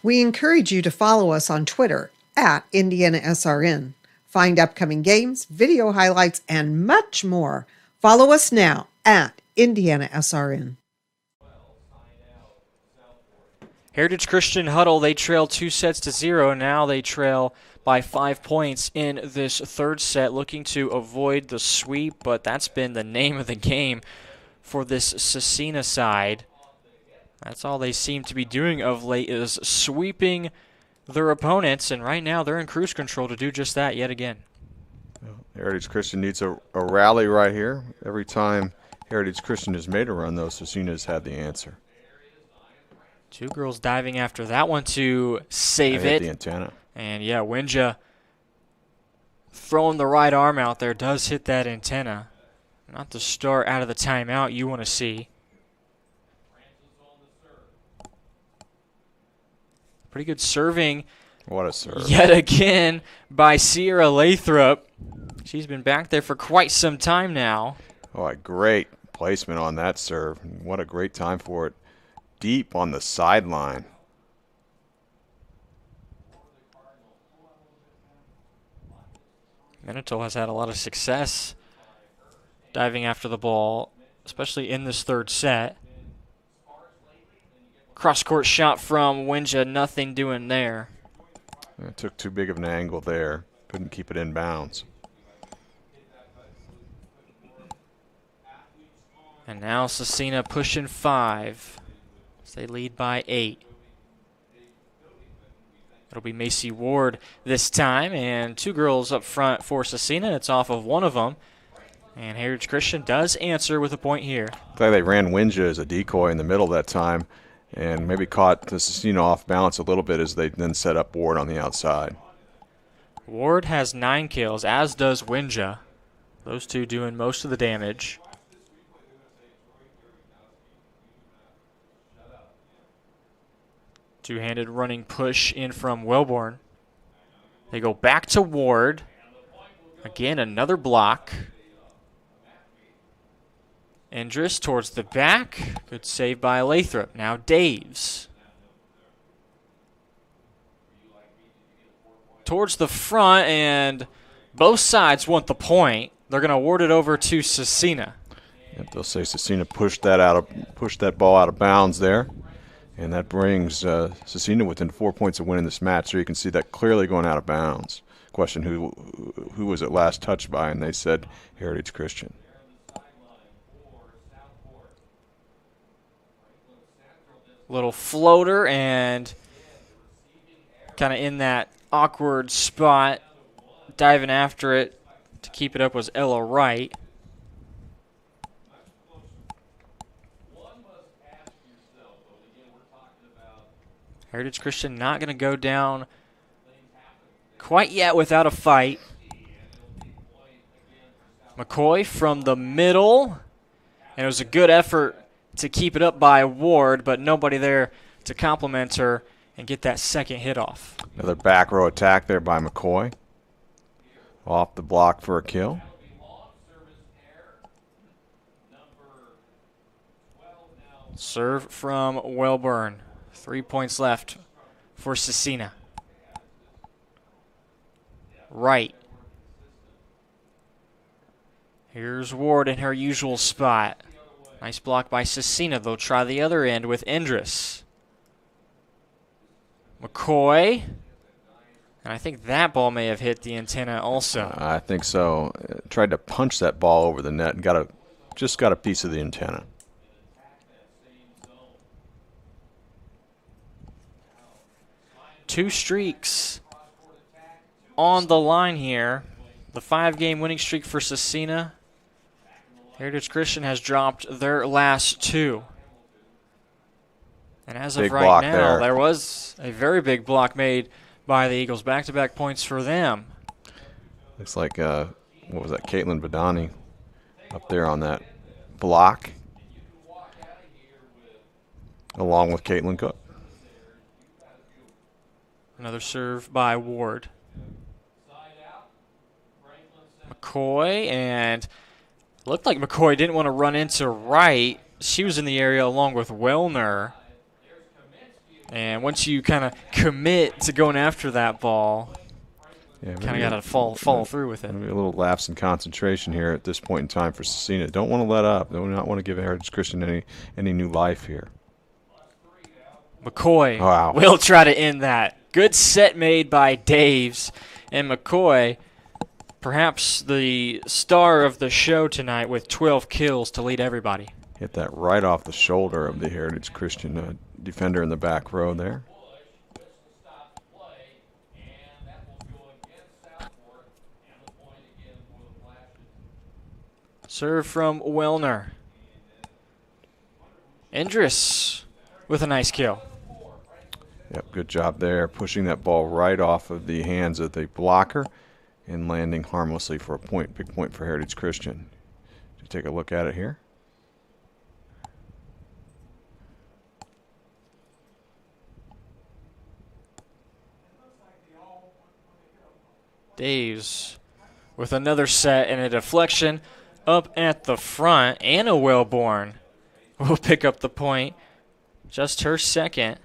We encourage you to follow us on Twitter at IndianaSRN. Find upcoming games, video highlights, and much more. Follow us now at IndianaSRN. Heritage Christian Huddle, they trail 2-0. Now they trail by 5 points in this third set, looking to avoid the sweep, but that's been the name of the game for this Scecina side. That's all they seem to be doing of late is sweeping their opponents, and right now they're in cruise control to do just that yet again. Heritage Christian needs a rally right here. Every time Heritage Christian has made a run, though, Scecina's had the answer. Two girls diving after that one to save it. The antenna. And yeah, Winja throwing the right arm out there does hit that antenna. Not the start out of the timeout you want to see. Pretty good serving. What a serve. Yet again by Sierra Lathrop. She's been back there for quite some time now. Oh, a great placement on that serve. What a great time for it. Deep on the sideline. Manitou has had a lot of success diving after the ball, especially in this third set. Cross-court shot from Winja, nothing doing there. It took too big of an angle there. Couldn't keep it in bounds. And now Scecina pushing 5 as they lead by 8. It'll be Macy Ward this time, and two girls up front for Scecina. It's off of one of them. And Heritage Christian does answer with a point here. I think they ran Winja as a decoy in the middle that time, and maybe caught the Scecina off balance a little bit as they then set up Ward on the outside. Ward has 9 kills, as does Winja. Those two doing most of the damage. Two-handed running push in from Wellborn. They go back to Ward. Again, another block. Endress towards the back. Good save by Lathrop. Now Daves. Towards the front, and both sides want the point. They're going to award it over to Scecina. Yep, they'll say Scecina pushed that ball out of bounds there, and that brings Scecina within 4 points of winning this match. So you can see that clearly going out of bounds. Question who was it last touched by, and they said Heritage Christian. Little floater, and kind of in that awkward spot, diving after it to keep it up was Ella Wright. Heritage Christian not going to go down quite yet without a fight. McCoy from the middle, and it was a good effort to keep it up by Ward, but nobody there to compliment her and get that second hit off. Another back row attack there by McCoy. Off the block for a kill. Serve from Wellborn. 3 points left for Scecina. Right. Here's Ward in her usual spot. Nice block by Scecina. They'll try the other end with Endress. McCoy And I think that ball may have hit the antenna also. I think so. Tried to punch that ball over the net and just got a piece of the antenna. Two streaks on the line here. The 5-game winning streak for Scecina. Heritage Christian has dropped their last 2. And as of Big right block now, there was a very big block made by the Eagles. Back-to-back points for them. Looks like, what was that, Caitlin Badani up there on that block, along with Caitlin Cook. Another serve by Ward. McCoy, and looked like McCoy didn't want to run into right. She was in the area along with Wellner. And once you kind of commit to going after that ball, kind of got to follow through with it. Maybe a little lapse in concentration here at this point in time for Scecina. Don't want to let up. Do not want to give Heritage Christian any new life here. McCoy wow. will try to end that. Good set made by Daves. And McCoy, perhaps the star of the show tonight with 12 kills to lead everybody. Hit that right off the shoulder of the Heritage Christian defender in the back row there. Serve from Wellner. Indris with a nice kill. Yep, good job there, pushing that ball right off of the hands of the blocker and landing harmlessly for a point, big point for Heritage Christian. Just take a look at it here. Daves with another set and a deflection up at the front. Anna Wellborn will pick up the point, just her second.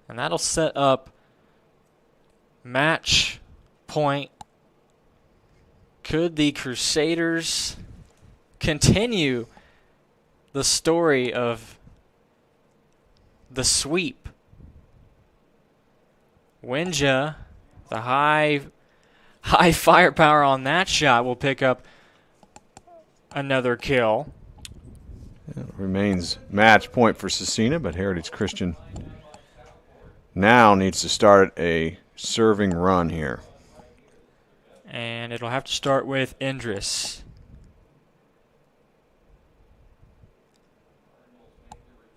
And that'll set up match point. Could the Crusaders continue the story of the sweep? Winja, the high firepower on that shot, will pick up another kill. It remains match point for Scecina, but Heritage Christian now needs to start a serving run here. And it'll have to start with Indris.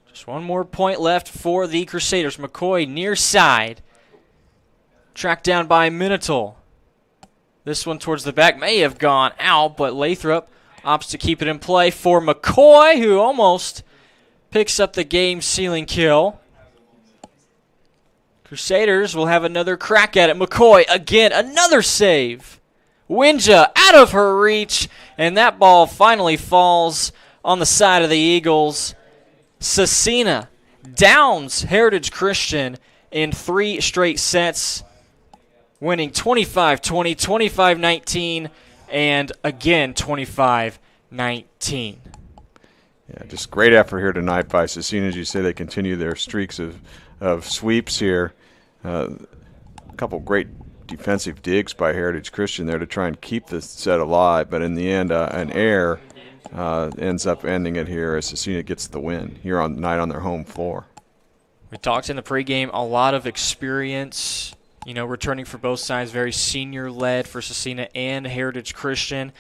Just one more point left for the Crusaders. McCoy near side. Tracked down by Minotaur. This one towards the back may have gone out, but Lathrop opts to keep it in play for McCoy, who almost picks up the game-sealing kill. Crusaders will have another crack at it. McCoy, again, another save. Winja out of her reach, and that ball finally falls on the side of the Eagles. Scecina downs Heritage Christian in 3 straight sets, winning 25-20, 25-19, and again 25-19. Yeah, just great effort here tonight by Scecina. As you say, they continue their streaks of sweeps here. A couple great defensive digs by Heritage Christian there to try and keep the set alive, but in the end, an error ends up ending it here as Scecina gets the win here on night on their home floor. We talked in the pregame, a lot of experience, returning for both sides, very senior-led for Scecina and Heritage Christian.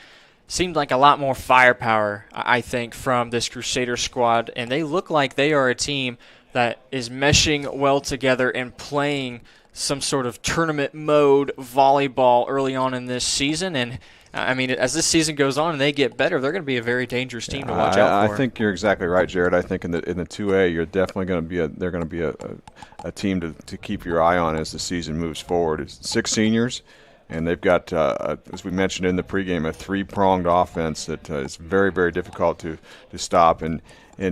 Seemed like a lot more firepower, I think, from this Crusader squad, and they look like they are a team that is meshing well together and playing some sort of tournament mode volleyball early on in this season. And I mean, as this season goes on and they get better, they're going to be a very dangerous team to watch out for. I think you're exactly right, Jared. I think in the 2A, you're definitely going to be they're going to be a team to keep your eye on as the season moves forward. It's 6 seniors, and they've got, as we mentioned in the pregame, a 3-pronged offense that is very, very difficult to stop. And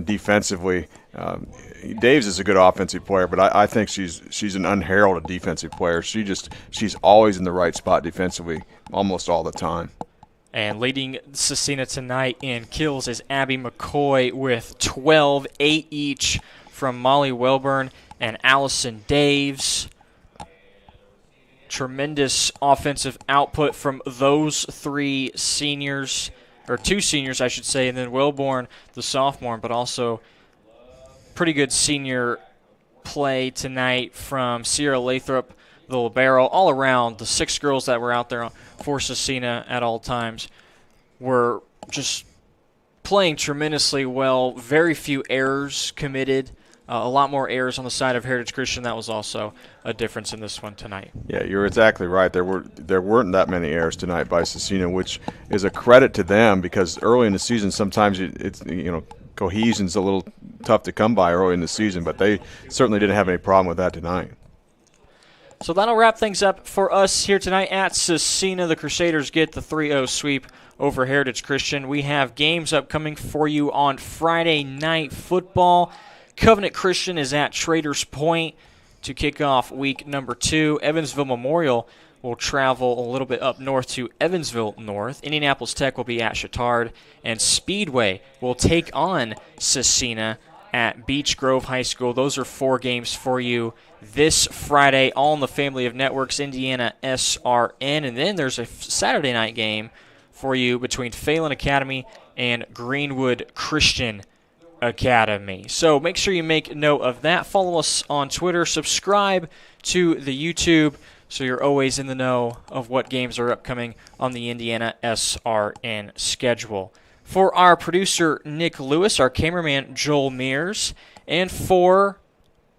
defensively, Daves is a good offensive player, but I think she's an unheralded defensive player. She's always in the right spot defensively, almost all the time. And leading Scecina tonight in kills is Abby McCoy with 12, 8 each from Molly Welburn and Allison Daves. Tremendous offensive output from those three seniors, or two seniors, I should say, and then Wilborn, the sophomore, but also pretty good senior play tonight from Sierra Lathrop, the libero. All around, the 6 girls that were out there for Scecina at all times were just playing tremendously well. Very few errors committed. A lot more errors on the side of Heritage Christian. That was also a difference in this one tonight. Yeah, you're exactly right. There weren't that many errors tonight by Scecina, which is a credit to them, because early in the season sometimes it's cohesion's a little tough to come by early in the season, but they certainly didn't have any problem with that tonight. So that'll wrap things up for us here tonight at Scecina. The Crusaders get the 3-0 sweep over Heritage Christian. We have games upcoming for you on Friday Night Football. Covenant Christian is at Traders Point to kick off week number 2. Evansville Memorial will travel a little bit up north to Evansville North. Indianapolis Tech will be at Chittard, and Speedway will take on Scecina at Beech Grove High School. Those are 4 games for you this Friday, all in the family of networks, IndianaSRN. And then there's a Saturday night game for you between Phelan Academy and Greenwood Christian Academy. So make sure you make note of that. Follow us on Twitter. Subscribe to the YouTube so you're always in the know of what games are upcoming on the IndianaSRN schedule. For our producer, Nick Lewis, our cameraman, Joel Mears, and for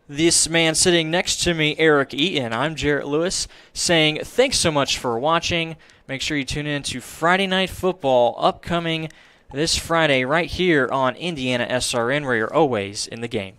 this man sitting next to me, Eric Eaton, I'm Jarrett Lewis, saying thanks so much for watching. Make sure you tune in to Friday Night Football upcoming this Friday right here on IndianaSRN, where you're always in the game.